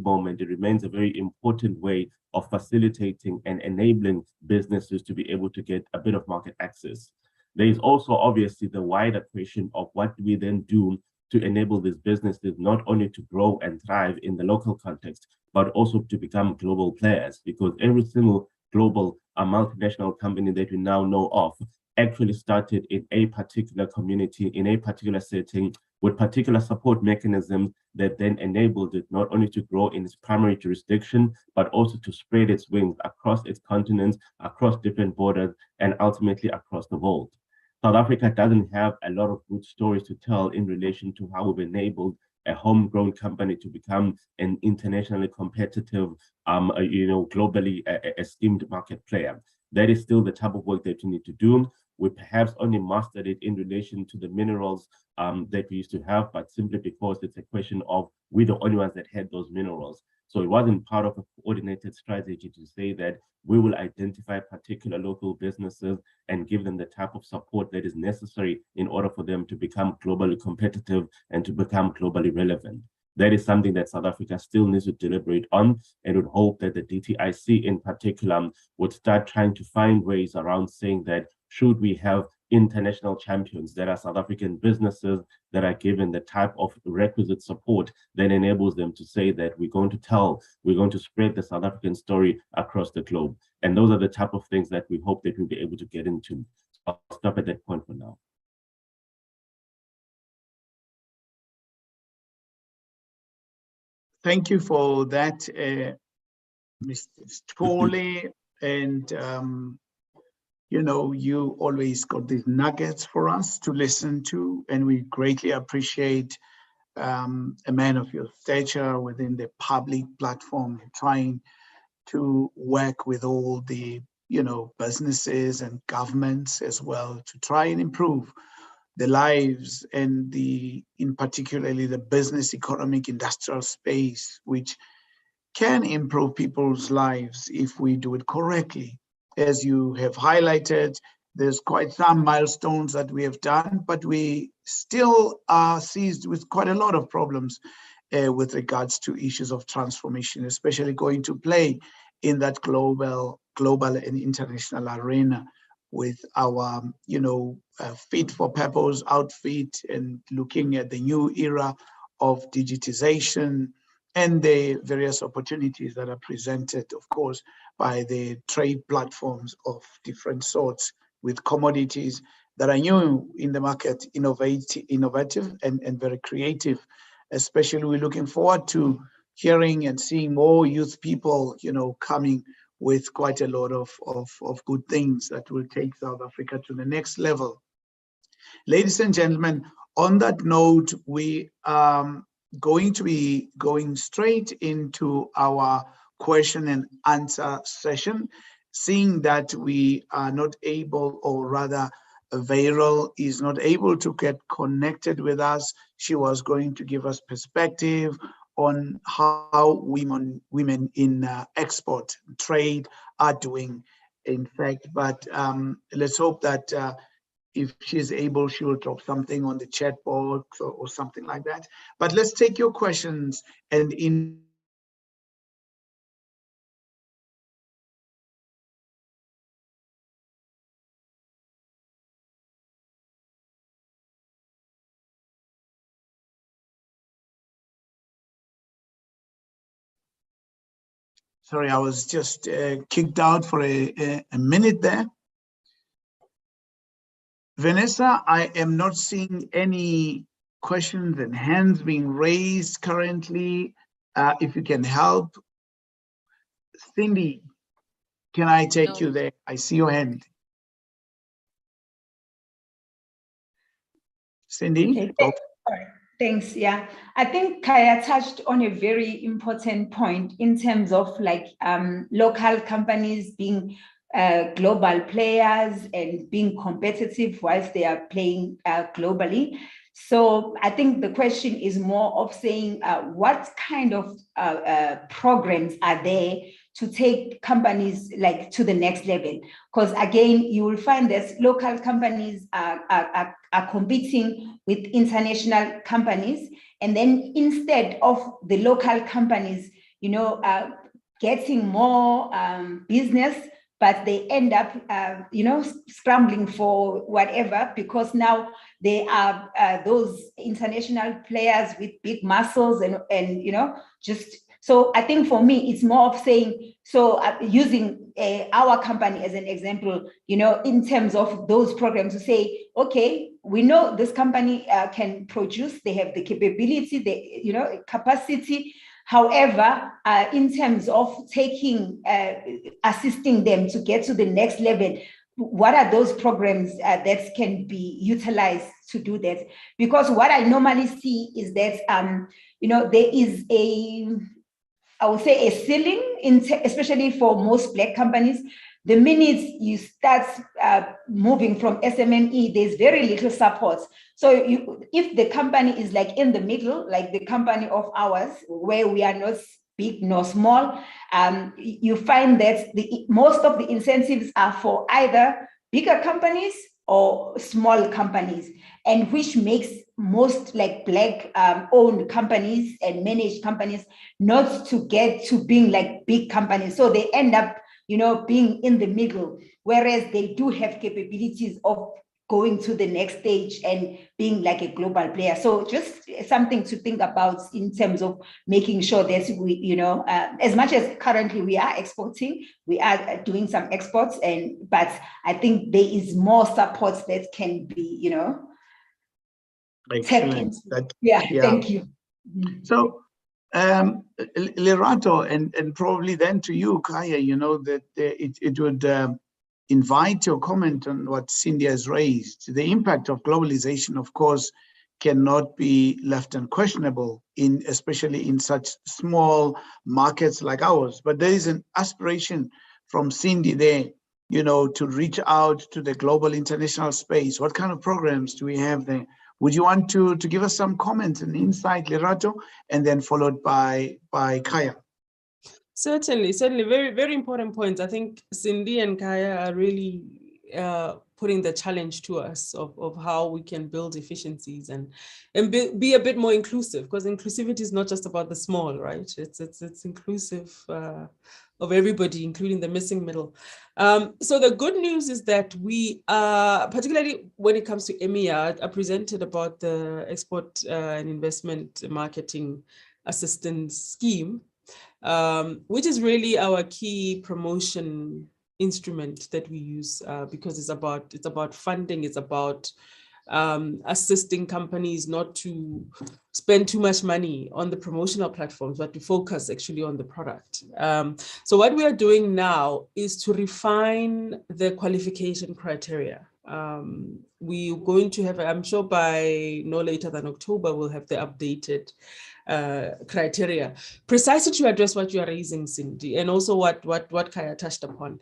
moment. It remains a very important way of facilitating and enabling businesses to be able to get a bit of market access. There is also obviously the wider question of what we then do to enable these businesses not only to grow and thrive in the local context, but also to become global players, because every single global multinational company that we now know of actually started in a particular community, in a particular setting, with particular support mechanisms that then enabled it not only to grow in its primary jurisdiction, but also to spread its wings across its continents, across different borders, and ultimately across the world. South Africa doesn't have a lot of good stories to tell in relation to how we've enabled a homegrown company to become an internationally competitive, globally esteemed market player. That is still the type of work that you need to do. We perhaps only mastered it in relation to the minerals that we used to have, but simply because it's a question of we're the only ones that had those minerals. So it wasn't part of a coordinated strategy to say that we will identify particular local businesses and give them the type of support that is necessary in order for them to become globally competitive and to become globally relevant. That is something that South Africa still needs to deliberate on, and would hope that the DTIC in particular would start trying to find ways around saying that should we have international champions that are South African businesses that are given the type of requisite support that enables them to say that we're going to spread the South African story across the globe. And those are the type of things that we hope that we'll be able to get into. So I'll stop at that point for now. Thank you for that, Mr. Stole. And you always got these nuggets for us to listen to, and we greatly appreciate a man of your stature within the public platform trying to work with all the businesses and governments as well to try and improve the lives and in particularly the business, economic, industrial space, which can improve people's lives if we do it correctly. As you have highlighted, there's quite some milestones that we have done, but we still are seized with quite a lot of problems with regards to issues of transformation, especially going to play in that global and international arena with our, fit for purpose outfit and looking at the new era of digitization and the various opportunities that are presented, of course, by the trade platforms of different sorts with commodities that are new in the market, innovative and very creative. Especially we're looking forward to hearing and seeing more youth people, coming with quite a lot of good things that will take South Africa to the next level. Ladies and gentlemen, on that note, we are going to be going straight into our question and answer session, seeing that we are not able, or rather Veeral is not able to get connected with us. She was going to give us perspective on how women in export trade are doing, in fact. But let's hope that if she's able, she will drop something on the chat box or something like that. But let's take your questions and in. Sorry, I was just kicked out for a minute there. Vanessa, I am not seeing any questions and hands being raised currently. If you can help. Cindy, can I take you there? I see your hand. Cindy? Okay. Thanks. Yeah, I think Kaya touched on a very important point in terms of like local companies being global players and being competitive whilst they are playing globally. So I think the question is more of saying what kind of programs are there to take companies like to the next level? Because again, you will find that local companies are competing with international companies, and then instead of the local companies, getting more business, but they end up, scrambling for whatever, because now they are those international players with big muscles and just. So I think for me, it's more of saying, so using our company as an example, in terms of those programs to say, okay, we know this company can produce, they have the capability, the capacity. However, in terms of taking, assisting them to get to the next level, what are those programs that can be utilized to do that? Because what I normally see is that, there is I would say a ceiling, especially for most Black companies. The minute you start moving from SMME, there's very little support. So if the company is like in the middle, like the company of ours, where we are not big nor small, you find that most of the incentives are for either bigger companies or small companies, and which makes most like Black owned companies and managed companies not to get to being like big companies. So they end up, being in the middle, whereas they do have capabilities of going to the next stage and being like a global player. So just something to think about in terms of making sure that we, as much as currently we are exporting, we are doing some exports, but I think there is more support that can be, Excellent. Yeah, thank you. So, Lerato, and probably then to you, Kaya, that it would invite your comment on what Cindy has raised. The impact of globalization, of course, cannot be left unquestionable, especially in such small markets like ours. But there is an aspiration from Cindy there, to reach out to the global international space. What kind of programs do we have there? Would you want to give us some comments and insight, Lerato, and then followed by Kaya? Certainly. Very, very important points. I think Cindy and Kaya are really putting the challenge to us of how we can build efficiencies and be a bit more inclusive, because inclusivity is not just about the small, right? It's inclusive of everybody, including the missing middle. So the good news is that we, particularly when it comes to EMEA, I presented about the Export and Investment Marketing Assistance Scheme, which is really our key promotion instrument that we use, because it's about funding, it's about assisting companies not to spend too much money on the promotional platforms, but to focus actually on the product. So what we are doing now is to refine the qualification criteria. We're going to have, I'm sure by no later than October, we'll have the updated criteria, precisely to address what you are raising, Cindy, and also what Kaya touched upon.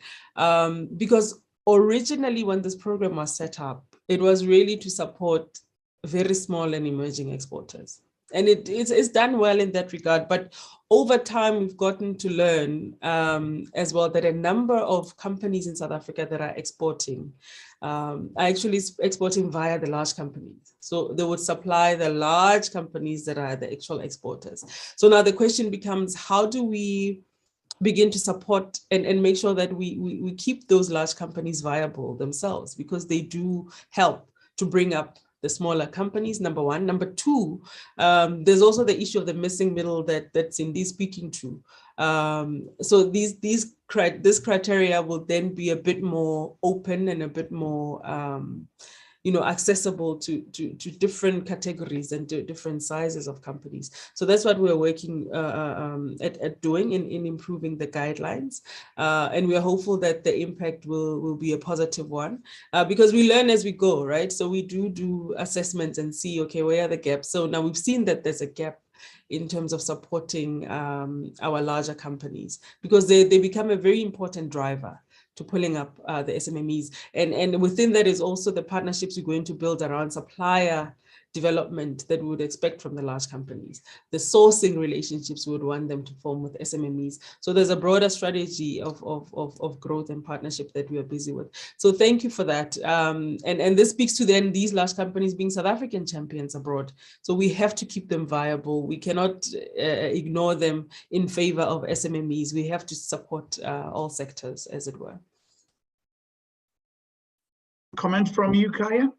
Because originally when this program was set up, it was really to support very small and emerging exporters. And it's done well in that regard. But over time, we've gotten to learn as well that a number of companies in South Africa that are exporting are actually exporting via the large companies. So they would supply the large companies that are the actual exporters. So now the question becomes, how do we begin to support and make sure that we keep those large companies viable themselves, because they do help to bring up the smaller companies, number one. Number two, there's also the issue of the missing middle that's Cindy's speaking to. So this criteria will then be a bit more open and a bit more accessible to different categories and to different sizes of companies. So that's what we're working at doing in improving the guidelines. And we're hopeful that the impact will be a positive one, because we learn as we go, right? So we do assessments and see, okay, where are the gaps? So now we've seen that there's a gap in terms of supporting our larger companies, because they become a very important driver to pulling up the SMMEs. And within that is also the partnerships we're going to build around supplier development that we would expect from the large companies, the sourcing relationships we would want them to form with SMMEs. So there's a broader strategy of growth and partnership that we are busy with. So thank you for that. And this speaks to then these large companies being South African champions abroad. So we have to keep them viable. We cannot ignore them in favor of SMMEs. We have to support all sectors, as it were. Comment from you, Kaya?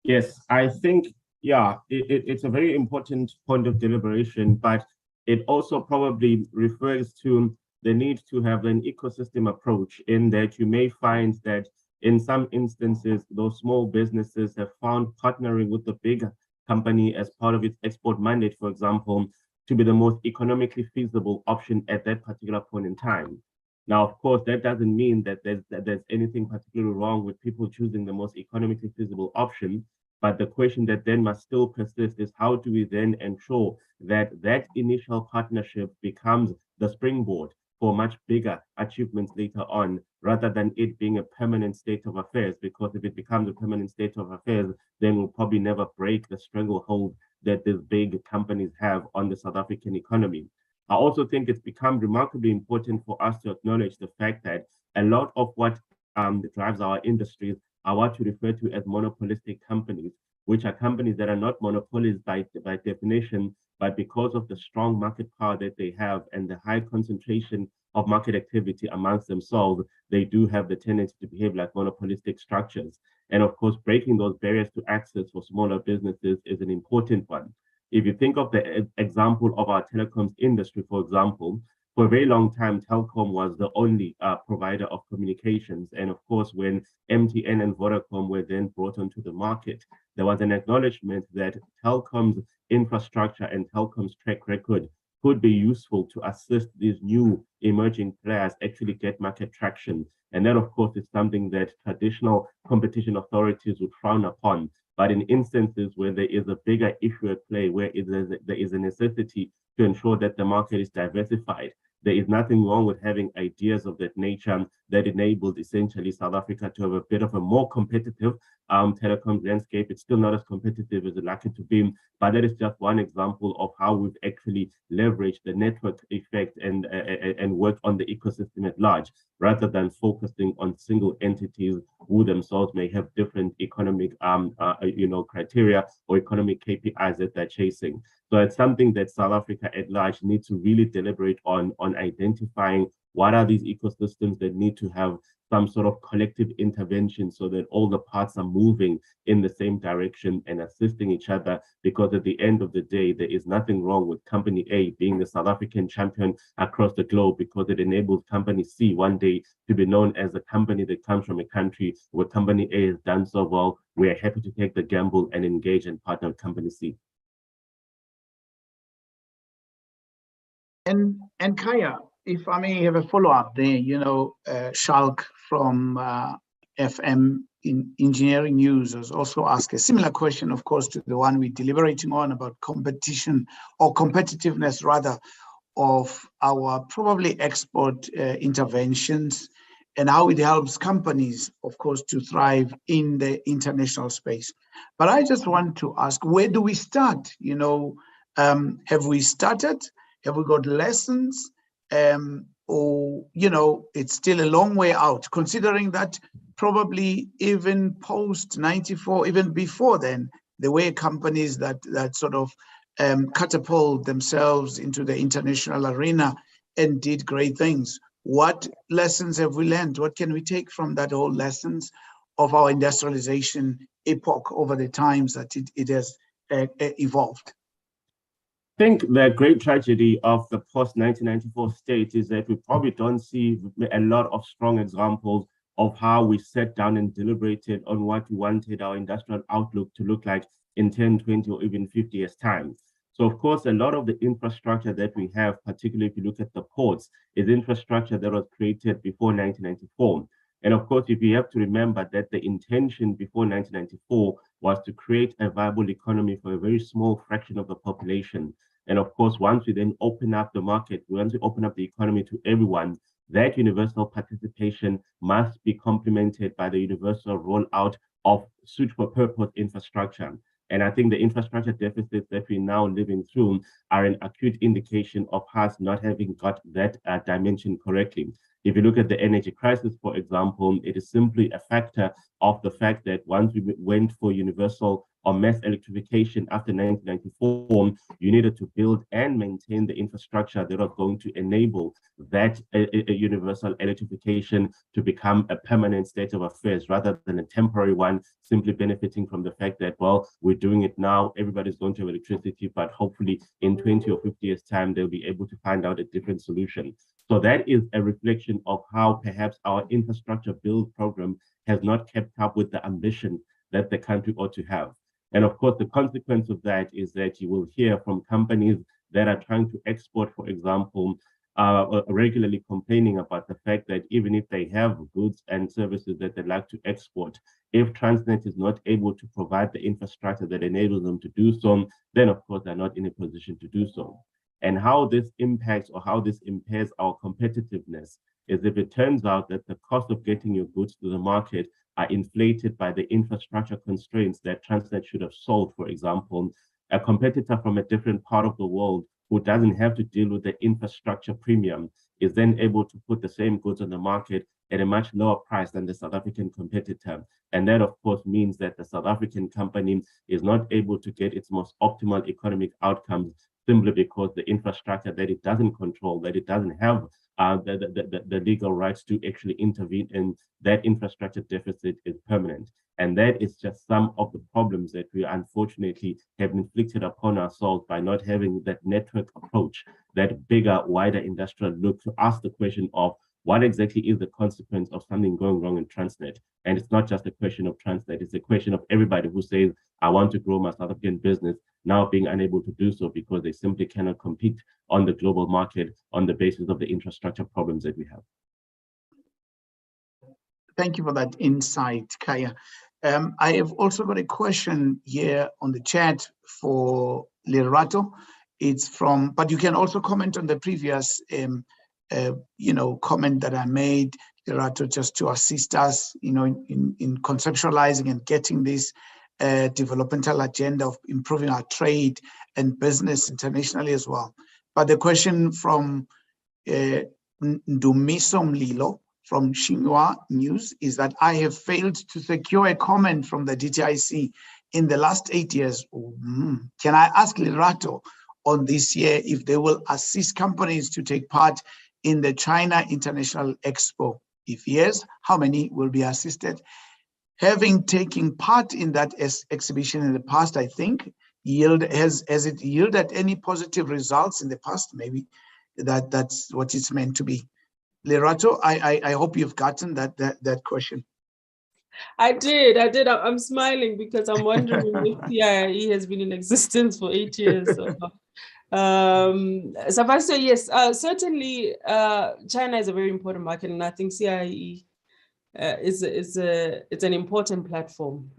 Yes, I think, yeah, it's a very important point of deliberation, but it also probably refers to the need to have an ecosystem approach, in that you may find that in some instances, those small businesses have found partnering with the big company as part of its export mandate, for example, to be the most economically feasible option at that particular point in time. Now, of course, that doesn't mean that there's anything particularly wrong with people choosing the most economically feasible option. But the question that then must still persist is, how do we then ensure that that initial partnership becomes the springboard for much bigger achievements later on, rather than it being a permanent state of affairs? Because if it becomes a permanent state of affairs, then we'll probably never break the stranglehold that these big companies have on the South African economy. I also think it's become remarkably important for us to acknowledge the fact that a lot of what drives our industries are what you refer to as monopolistic companies, which are companies that are not monopolies by definition, but because of the strong market power that they have and the high concentration of market activity amongst themselves, they do have the tendency to behave like monopolistic structures. And of course, breaking those barriers to access for smaller businesses is an important one. If you think of the example of our telecoms industry, for example, for a very long time, Telkom was the only provider of communications. And of course, when MTN and Vodacom were then brought onto the market, there was an acknowledgement that Telkom's infrastructure and Telkom's track record could be useful to assist these new emerging players actually get market traction. And that, of course, is something that traditional competition authorities would frown upon. But in instances where there is a bigger issue at play, where there is a necessity to ensure that the market is diversified, there is nothing wrong with having ideas of that nature that enabled essentially South Africa to have a bit of a more competitive telecom landscape. It's still not as competitive as it likely to be, but that is just one example of how we've actually leveraged the network effect and worked on the ecosystem at large, rather than focusing on single entities who themselves may have different economic criteria or economic KPIs that they're chasing. So it's something that South Africa at large needs to really deliberate on identifying what are these ecosystems that need to have some sort of collective intervention so that all the parts are moving in the same direction and assisting each other. Because at the end of the day, there is nothing wrong with Company A being the South African champion across the globe, because it enables Company C one day to be known as a company that comes from a country where Company A has done so well. We are happy to take the gamble and engage and partner with Company C. And Kaya, if I may have a follow-up there, Schalk from FM in Engineering News has also asked a similar question, of course, to the one we're deliberating on about competition or competitiveness, rather, of our probably export interventions and how it helps companies, of course, to thrive in the international space. But I just want to ask, where do we start? Have we started? Have we got lessons? Or, it's still a long way out, considering that probably even post 94, even before then, there were companies that sort of catapult themselves into the international arena and did great things. What lessons have we learned? What can we take from that whole lessons of our industrialization epoch over the times that it has evolved? I think the great tragedy of the post-1994 state is that we probably don't see a lot of strong examples of how we sat down and deliberated on what we wanted our industrial outlook to look like in 10, 20, or even 50 years' time. So, of course, a lot of the infrastructure that we have, particularly if you look at the ports, is infrastructure that was created before 1994. And of course, if you have to remember that the intention before 1994 was to create a viable economy for a very small fraction of the population. And of course, once we then open up the market, once we open up the economy to everyone, that universal participation must be complemented by the universal rollout of suitable purpose infrastructure. And I think the infrastructure deficits that we're now living through are an acute indication of us not having got that dimension correctly. If you look at the energy crisis, for example, it is simply a factor of the fact that once we went for universal or mass electrification after 1994, you needed to build and maintain the infrastructure that was going to enable that universal electrification to become a permanent state of affairs rather than a temporary one, simply benefiting from the fact that, well, we're doing it now, everybody's going to have electricity, but hopefully in 20 or 50 years' time, they'll be able to find out a different solution. So that is a reflection of how perhaps our infrastructure build program has not kept up with the ambition that the country ought to have. And of course, the consequence of that is that you will hear from companies that are trying to export, for example, regularly complaining about the fact that even if they have goods and services that they'd like to export, if Transnet is not able to provide the infrastructure that enables them to do so, then of course they're not in a position to do so. And how this impacts or how this impairs our competitiveness is if it turns out that the cost of getting your goods to the market are inflated by the infrastructure constraints that Transnet should have solved. For example, a competitor from a different part of the world who doesn't have to deal with the infrastructure premium is then able to put the same goods on the market at a much lower price than the South African competitor. And that, of course, means that the South African company is not able to get its most optimal economic outcomes simply because the infrastructure that it doesn't control, that it doesn't have the legal rights to actually intervene in, that infrastructure deficit is permanent. And that is just some of the problems that we unfortunately have inflicted upon ourselves by not having that network approach, that bigger, wider industrial look to ask the question of what exactly is the consequence of something going wrong in Transnet? And it's not just a question of Transnet, it's a question of everybody who says, I want to grow my South African business, now being unable to do so because they simply cannot compete on the global market on the basis of the infrastructure problems that we have. Thank you for that insight, Kaya. I have also got a question here on the chat for Lerato. It's from, but you can also comment on the previous comment that I made, Lerato, just to assist us, in conceptualizing and getting this developmental agenda of improving our trade and business internationally as well. But the question from Ndumiso Mlilo from Xinhua News is that I have failed to secure a comment from the DTIC in the last 8 years. Can I ask Lerato on this year if they will assist companies to take part in the China International Expo? If yes, how many will be assisted? Having taken part in that exhibition in the past, I think, has it yielded any positive results in the past? Maybe that's what it's meant to be. Lerato, I hope you've gotten that question. I did. I'm smiling because I'm wondering if CIIE has been in existence for 8 years. Suffice to say, yes, certainly China is a very important market, and I think CIIE it's an important platform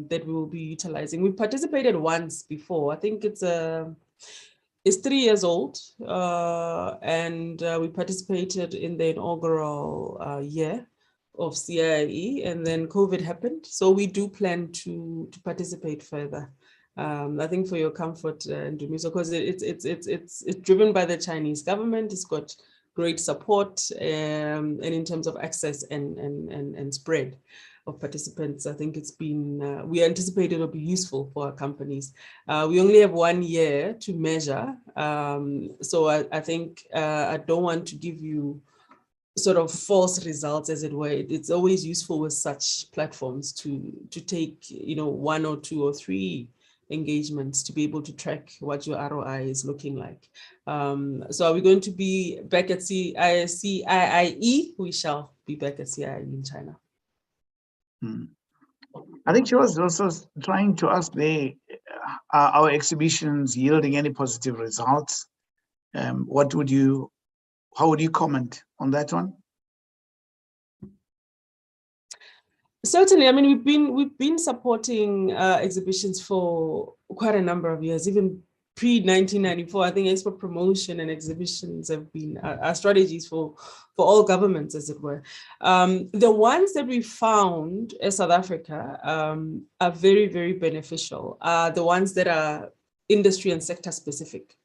that we will be utilizing. We participated once before. I think it's 3 years old, and we participated in the inaugural year. CIE, and then COVID happened. So we do plan to participate further. I think for your comfort, Ndumiso, because it's driven by the Chinese government. It's got great support, and in terms of access and spread of participants, I think it's been, we anticipate it'll be useful for our companies. We only have 1 year to measure. So I think I don't want to give you sort of false results, as it were. It's always useful with such platforms to take, 1 or 2 or 3 engagements to be able to track what your ROI is looking like. So are we going to be back at CIIE? We shall be back at CIIE in China. I think she was also trying to ask our exhibitions yielding any positive results? How would you comment on that one? Certainly, I mean, we've been supporting exhibitions for quite a number of years, even pre-1994. I think expo promotion and exhibitions have been our strategies for all governments, as it were. The ones that we found as South Africa are very, very beneficial, the ones that are industry and sector specific.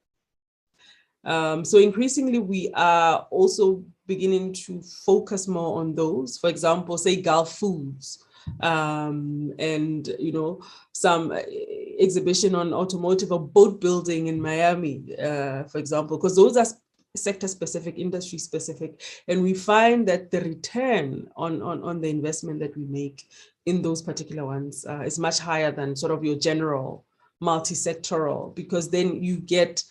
So increasingly, we are also beginning to focus more on those. For example, say Gulf Foods, and some exhibition on automotive or boat building in Miami, for example, because those are sector specific, industry specific, and we find that the return on the investment that we make in those particular ones is much higher than sort of your general multi-sectoral, because then you get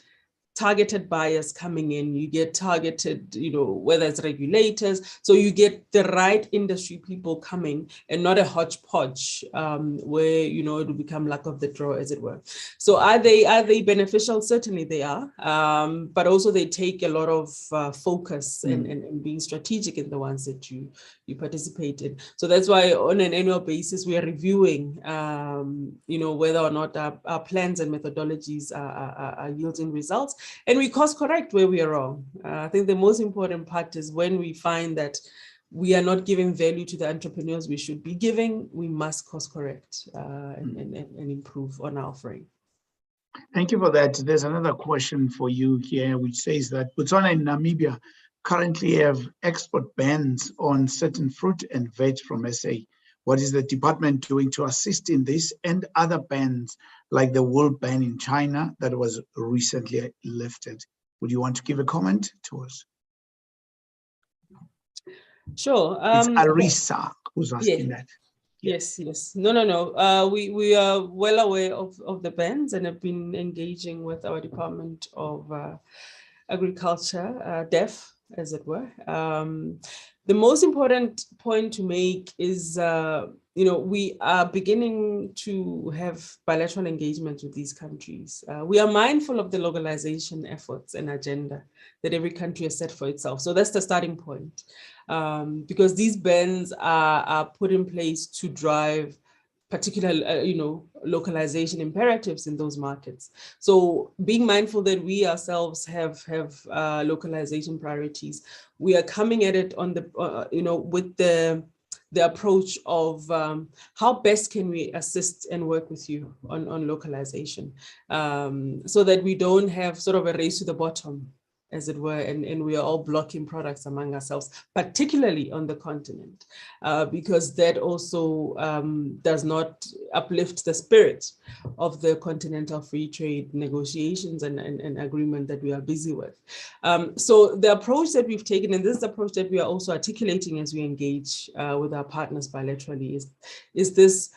targeted buyers coming in, you get targeted, whether it's regulators, so you get the right industry people coming and not a hodgepodge where, it will become luck of the draw, as it were. So are they beneficial? Certainly they are, but also they take a lot of focus and being strategic in the ones that you participate in. So that's why on an annual basis, we are reviewing, whether or not our plans and methodologies are yielding results. And we course correct where we are wrong. I think the most important part is when we find that we are not giving value to the entrepreneurs we should be giving, we must course correct and improve on our offering. Thank you for that. There's another question for you here, which says that Botswana and Namibia currently have export bans on certain fruit and veg from SA. What is the department doing to assist in this and other bans, like the wool ban in China that was recently lifted? Would you want to give a comment to us? Sure. It's Arisa who's asking that. Yes. No. We are well aware of the bans and have been engaging with our Department of Agriculture, DEF, as it were. The most important point to make is, we are beginning to have bilateral engagement with these countries. We are mindful of the localization efforts and agenda that every country has set for itself. So that's the starting point, because these bans are put in place to drive particular, localization imperatives in those markets. So being mindful that we ourselves have localization priorities, we are coming at it on the, with the approach of how best can we assist and work with you on localization, so that we don't have sort of a race to the bottom, as it were, and we are all blocking products among ourselves, particularly on the continent, because that also does not uplift the spirit of the continental free trade negotiations and agreement that we are busy with. So the approach that we've taken, and this is the approach that we are also articulating as we engage with our partners bilaterally, is this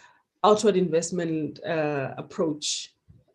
outward investment approach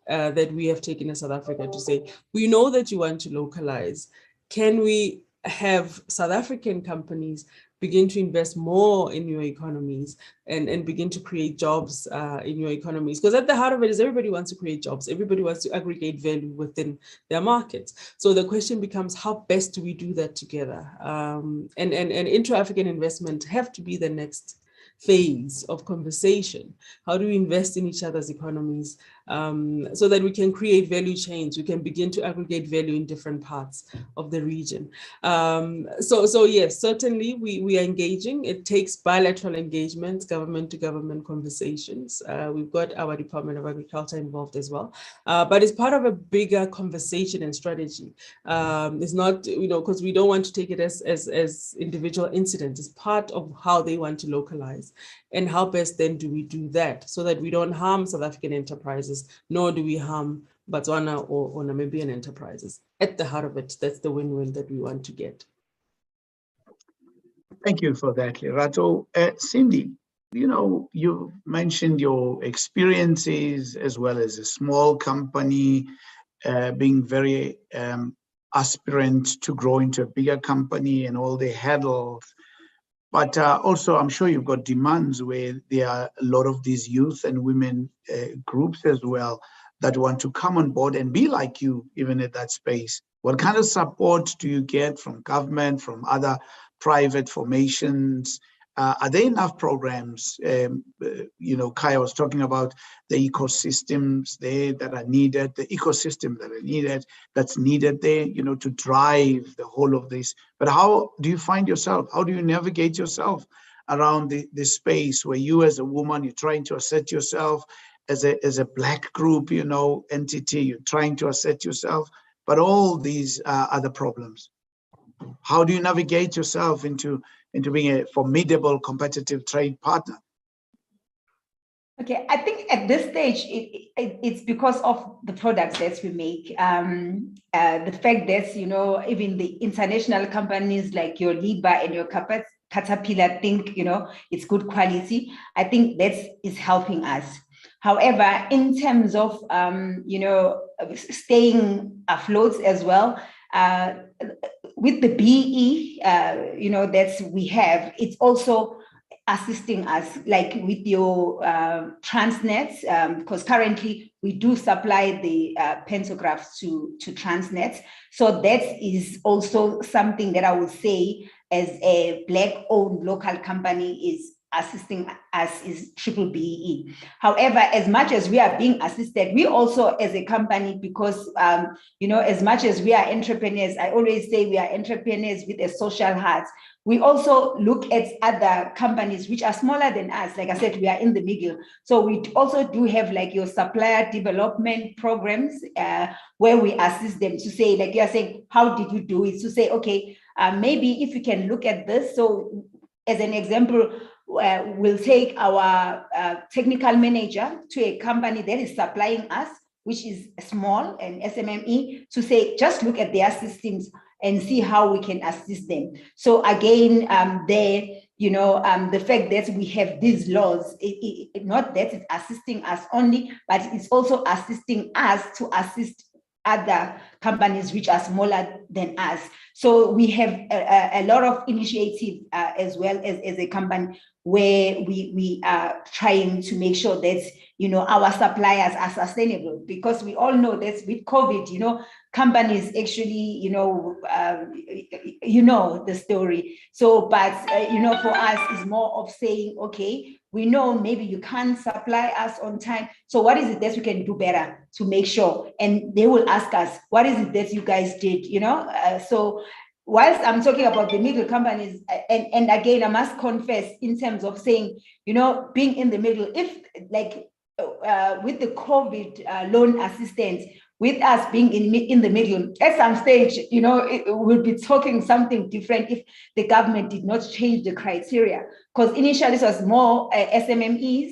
that we have taken in South Africa to say, we know that you want to localize. Can we have South African companies begin to invest more in your economies and begin to create jobs in your economies? Because at the heart of it is everybody wants to create jobs. Everybody wants to aggregate value within their markets. So the question becomes, how best do we do that together? And intra-African investment have to be the next phase of conversation. How do we invest in each other's economies so that we can create value chains. We can begin to aggregate value in different parts of the region. So yes, certainly we are engaging. It takes bilateral engagements, government to government conversations. We've got our Department of Agriculture involved as well, but it's part of a bigger conversation and strategy. It's not, because we don't want to take it as individual incidents. It's part of how they want to localize, and how best then do we do that so that we don't harm South African enterprises, nor do we harm Botswana or Namibian enterprises. At the heart of it, that's the win-win that we want to get. Thank you for that, Lerato. Cindy, you mentioned your experiences as well as a small company, being very aspirant to grow into a bigger company and all the hurdles. But also, I'm sure you've got demands where there are a lot of these youth and women groups as well that want to come on board and be like you, even at that space. What kind of support do you get from government, from other private formations? Are there enough programs? Kaya was talking about the ecosystems there that are needed, the ecosystem that are needed, that's needed there, to drive the whole of this. But how do you find yourself? How do you navigate yourself around this space where you as a woman, you're trying to assert yourself as a Black group, entity, you're trying to assert yourself, but all these other problems? How do you navigate yourself into being a formidable competitive trade partner? Okay, I think at this stage, it's because of the products that we make. The fact that, even the international companies like your Liba and your Caterpillar think, it's good quality. I think that is helping us. However, in terms of, staying afloat as well, with the BE, that we have, it's also assisting us, like with your Transnet, because currently we do supply the pantographs to Transnet. So that is also something that I would say, as a Black-owned local company, is assisting us is Triple BE. However, as much as we are being assisted, we also as a company, because, as much as we are entrepreneurs, I always say we are entrepreneurs with a social heart. We also look at other companies which are smaller than us. Like I said, we are in the middle. So we also do have like your supplier development programs where we assist them to say, like you're saying, how did you do it? To say, okay, maybe if you can look at this. So as an example, we'll take our technical manager to a company that is supplying us, which is small and SMME, to say, just look at their systems and see how we can assist them. So again, the fact that we have these laws, not that it's assisting us only, but it's also assisting us to assist other companies which are smaller than us. So we have a lot of initiative as well as a company where we are trying to make sure that, our suppliers are sustainable, because we all know that with COVID, companies actually, the story. So, but, for us, it's more of saying, okay, we know maybe you can't supply us on time. So what is it that we can do better to make sure? And they will ask us, what is it that you guys did, So whilst I'm talking about the middle companies, and again, I must confess, in terms of saying, being in the middle, if like with the COVID loan assistance, with us being in the middle, at some stage, we'll be talking something different if the government did not change the criteria. Because initially it was more SMMEs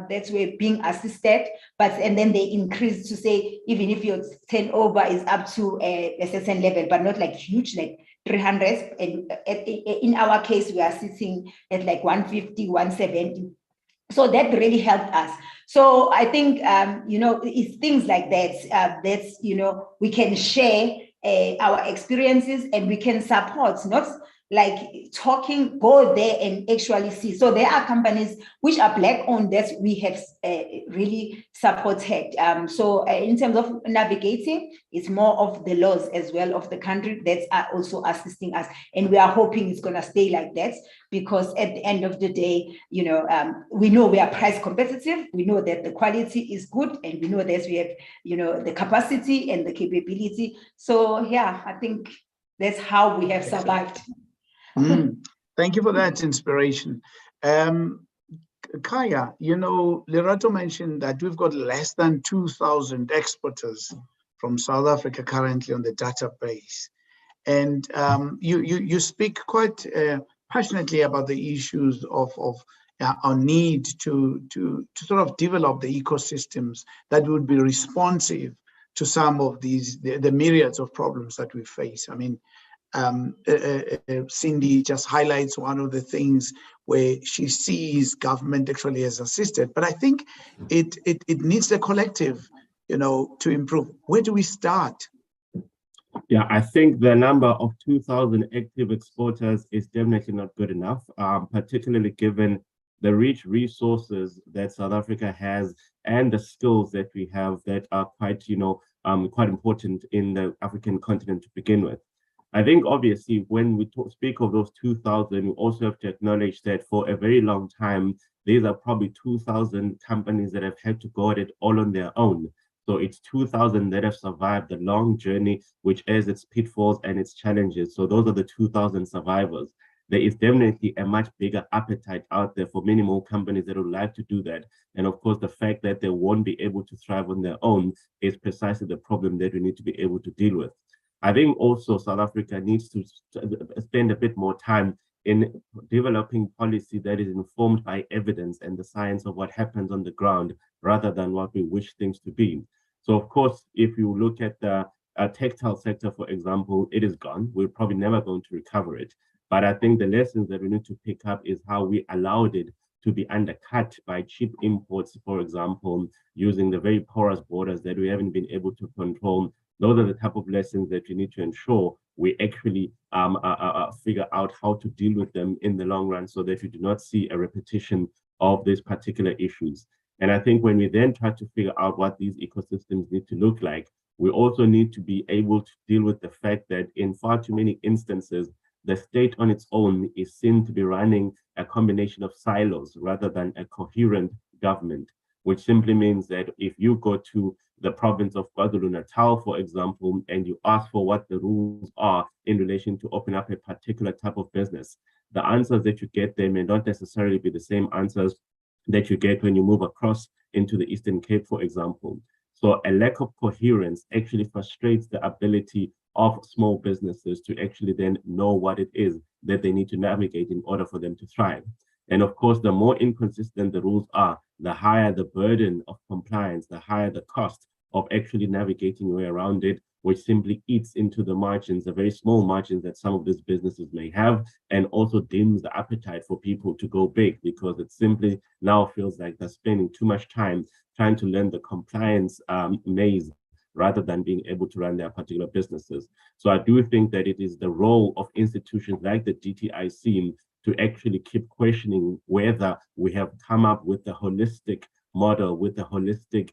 that were being assisted, and then they increased to say, even if your turnover is up to a certain level, but not like huge, like 300. And in our case, we are sitting at like 150, 170. So that really helped us. So I think, it's things like that, we can share our experiences, and we can support, like talking, go there and actually see. So there are companies which are Black-owned that we have really supported. So in terms of navigating, it's more of the laws as well of the country that are also assisting us. And we are hoping it's going to stay like that, because at the end of the day, you know, we know we are price competitive. We know that the quality is good, and we know that we have, you know, the capacity and the capability. So yeah, I think that's how we have survived. Thank you for that inspiration. Kaya, you know, Lerato mentioned that we've got less than 2,000 exporters from South Africa currently on the database. And you speak quite passionately about the issues of our need to sort of develop the ecosystems that would be responsive to some of these, the myriads of problems that we face. I mean, Cindy just highlights one of the things where she sees government actually has assisted, but I think it needs the collective, you know, to improve. Where do we start? Yeah, I think the number of 2,000 active exporters is definitely not good enough, particularly given the rich resources that South Africa has and the skills that we have that are quite, you know, quite important in the African continent to begin with. I think obviously when we speak of those 2,000, we also have to acknowledge that for a very long time, these are probably 2,000 companies that have had to go at it all on their own. So it's 2,000 that have survived the long journey, which has its pitfalls and its challenges. So those are the 2,000 survivors. There is definitely a much bigger appetite out there for many more companies that would like to do that. And of course, the fact that they won't be able to thrive on their own is precisely the problem that we need to be able to deal with. I think also South Africa needs to spend a bit more time in developing policy that is informed by evidence and the science of what happens on the ground, rather than what we wish things to be. So of course, if you look at the textile sector, for example, it is gone. We're probably never going to recover it. But I think the lessons that we need to pick up is how we allowed it to be undercut by cheap imports, for example, using the very porous borders that we haven't been able to control. Those are the type of lessons that we need to ensure we actually figure out how to deal with them in the long run, so that we do not see a repetition of these particular issues. And I think when we then try to figure out what these ecosystems need to look like, we also need to be able to deal with the fact that in far too many instances, the state on its own is seen to be running a combination of silos rather than a coherent government, which simply means that if you go to the province of KwaZulu-Natal, for example, and you ask for what the rules are in relation to open up a particular type of business, the answers that you get there may not necessarily be the same answers that you get when you move across into the Eastern Cape, for example. So a lack of coherence actually frustrates the ability of small businesses to actually then know what it is that they need to navigate in order for them to thrive. And of course, the more inconsistent the rules are, the higher the burden of compliance, the higher the cost of actually navigating your way around it, which simply eats into the margins, the very small margins that some of these businesses may have, and also dims the appetite for people to go big, because it simply now feels like they're spending too much time trying to learn the compliance maze rather than being able to run their particular businesses. So I do think that it is the role of institutions like the DTIC to actually keep questioning whether we have come up with a holistic model, with a holistic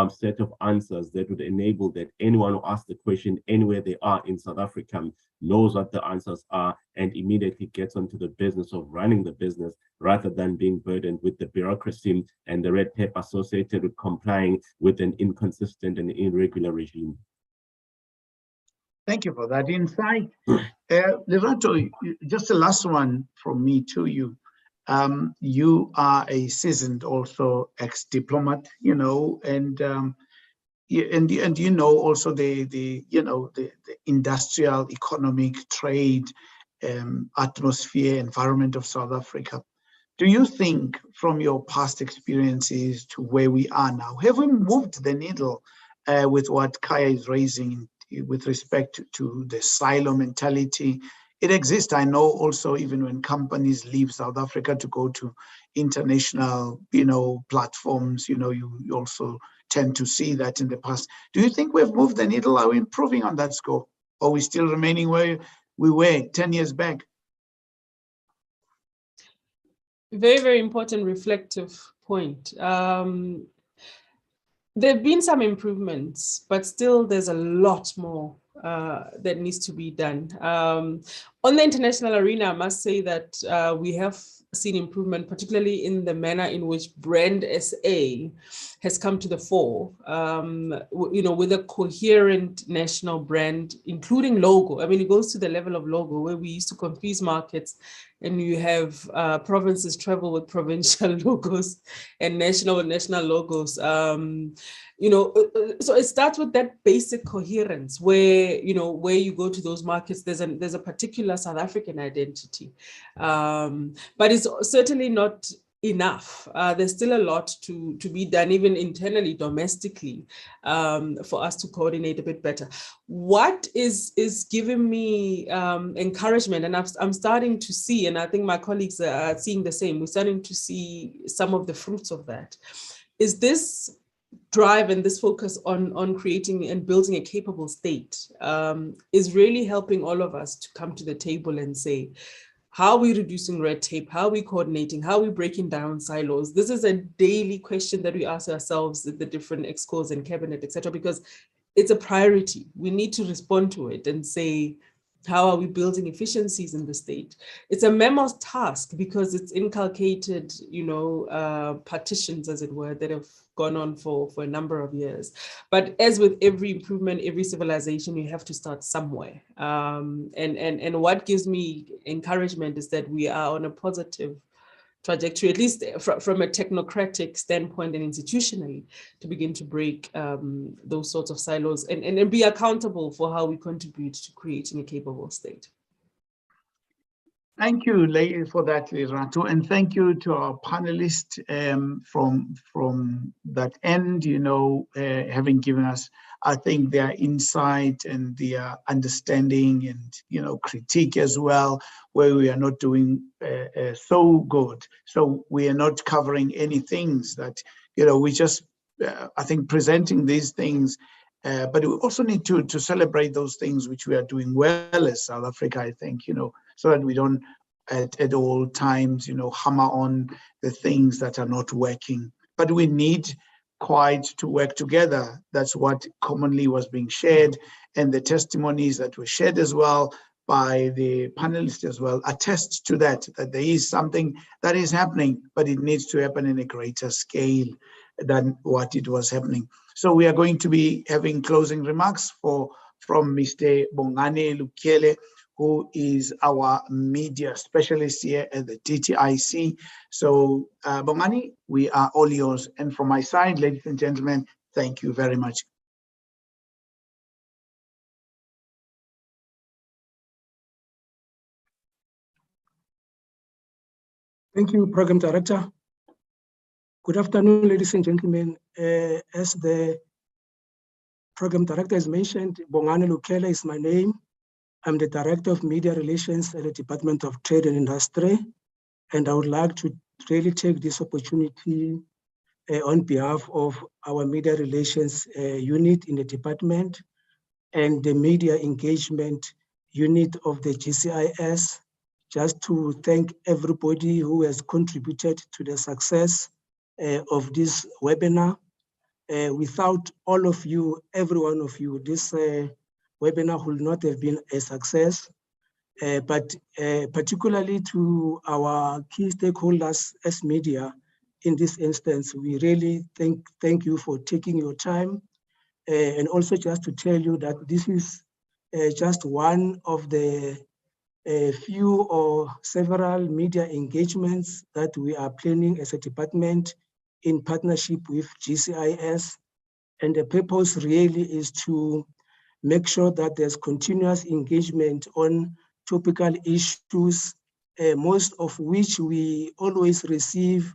set of answers that would enable that anyone who asks the question anywhere they are in South Africa knows what the answers are and immediately gets onto the business of running the business, rather than being burdened with the bureaucracy and the red tape associated with complying with an inconsistent and irregular regime. Thank you for that insight. Lerato, just the last one from me to you. You are a seasoned also ex-diplomat, you know, and you know also the industrial, economic, trade, atmosphere, environment of South Africa. Do you think, from your past experiences to where we are now, have we moved the needle with what Kaya is raising with respect to the silo mentality? It exists, I know, also even when companies leave South Africa to go to international, platforms, you also tend to see that in the past. Do you think we've moved the needle? Are we improving on that score? Or are we still remaining where we were 10 years back? Very, very important reflective point. There have been some improvements, but still there's a lot more that needs to be done. On the international arena, I must say that we have seen improvement, particularly in the manner in which Brand SA has come to the fore, with a coherent national brand, including logo. I mean, it goes to the level of logo where we used to confuse markets and you have provinces travel with provincial logos and national logos. So it starts with that basic coherence where, where you go to those markets, there's a particular South African identity. But it's certainly not enough. There's still a lot to be done, even internally, domestically, for us to coordinate a bit better. What is giving me encouragement, and I'm starting to see, and I think my colleagues are seeing the same, we're starting to see some of the fruits of that, is this drive and this focus on creating and building a capable state is really helping all of us to come to the table and say, how are we reducing red tape? How are we coordinating? How are we breaking down silos? This is a daily question that we ask ourselves at the different excos and cabinet, etc., because it's a priority. We need to respond to it and say, how are we building efficiencies in the state? It's a mammoth task because it's inculcated, partitions, as it were, that have gone on for a number of years. But as with every improvement, every civilization, you have to start somewhere. And what gives me encouragement is that we are on a positive trajectory, at least from a technocratic standpoint and institutionally, to begin to break those sorts of silos and be accountable for how we contribute to creating a capable state. Thank you, lady, for that, Lerato, and thank you to our panelists from that end, having given us, I think, their insight and their understanding and, critique as well, where we are not doing so good. So we are not covering any things that, we just, I think, presenting these things, but we also need to celebrate those things which we are doing well as South Africa, I think, so that we don't at all times, hammer on the things that are not working. But we need quite to work together. That's what commonly was being shared, and the testimonies that were shared as well by the panelists as well attest to that there is something that is happening, but it needs to happen in a greater scale than what it was happening. So we are going to be having closing remarks from Mr. Bongani Lukhele, who is our media specialist here at the TTIC. So Bongani, we are all yours. And from my side, ladies and gentlemen, thank you very much. Thank you, Program Director. Good afternoon, ladies and gentlemen. As the Program Director has mentioned, Bongani Lukhele is my name. I'm the Director of Media Relations at the Department of Trade and Industry, and I would like to really take this opportunity on behalf of our Media Relations unit in the department and the Media Engagement unit of the GCIS, just to thank everybody who has contributed to the success of this webinar. Without all of you, every one of you, this webinar would not have been a success, but particularly to our key stakeholders as media, in this instance, we really thank you for taking your time. And also just to tell you that this is just one of the few or several media engagements that we are planning as a department in partnership with GCIS. And the purpose really is to make sure that there's continuous engagement on topical issues, most of which we always receive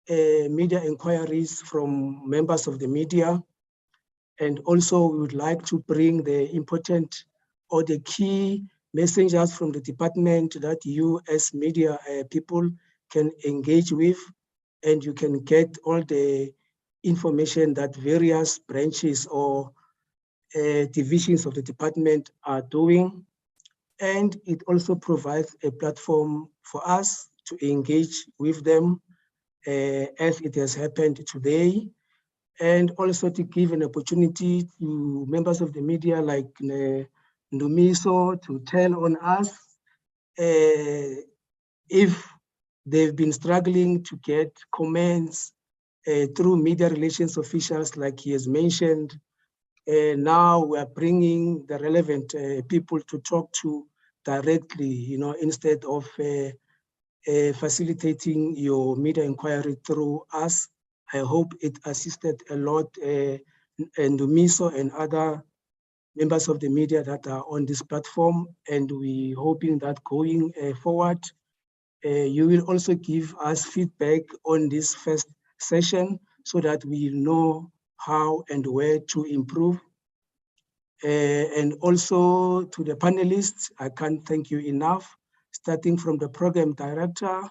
media inquiries from members of the media. And also we would like to bring the important or the key messengers from the department that you as media people can engage with, and you can get all the information that various branches or divisions of the department are doing. And it also provides a platform for us to engage with them as it has happened today, and also to give an opportunity to members of the media like Ndumiso to tell on us if they've been struggling to get comments through media relations officials like he has mentioned. Now we are bringing the relevant people to talk to directly, instead of facilitating your media inquiry through us. I hope it assisted a lot Ndumiso and other members of the media that are on this platform, and we're hoping that going forward, you will also give us feedback on this first session so that we know how and where to improve. And also to the panelists, I can't thank you enough, starting from the program director.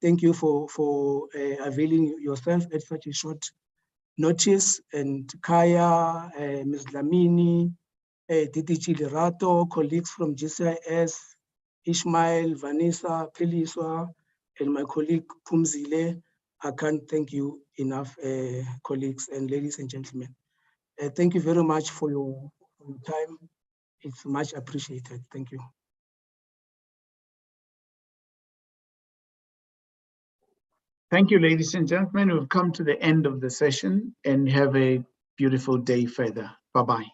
Thank you for availing yourself at such a short notice, and Kaya, Ms. Lamini, Titi Chilirato, colleagues from GCIS, Ishmael, Vanessa, Peliswa, and my colleague Pumzile. I can't thank you enough, colleagues and ladies and gentlemen. Thank you very much for your time. It's much appreciated. Thank you. Thank you, ladies and gentlemen. We've come to the end of the session, and have a beautiful day further. Bye-bye.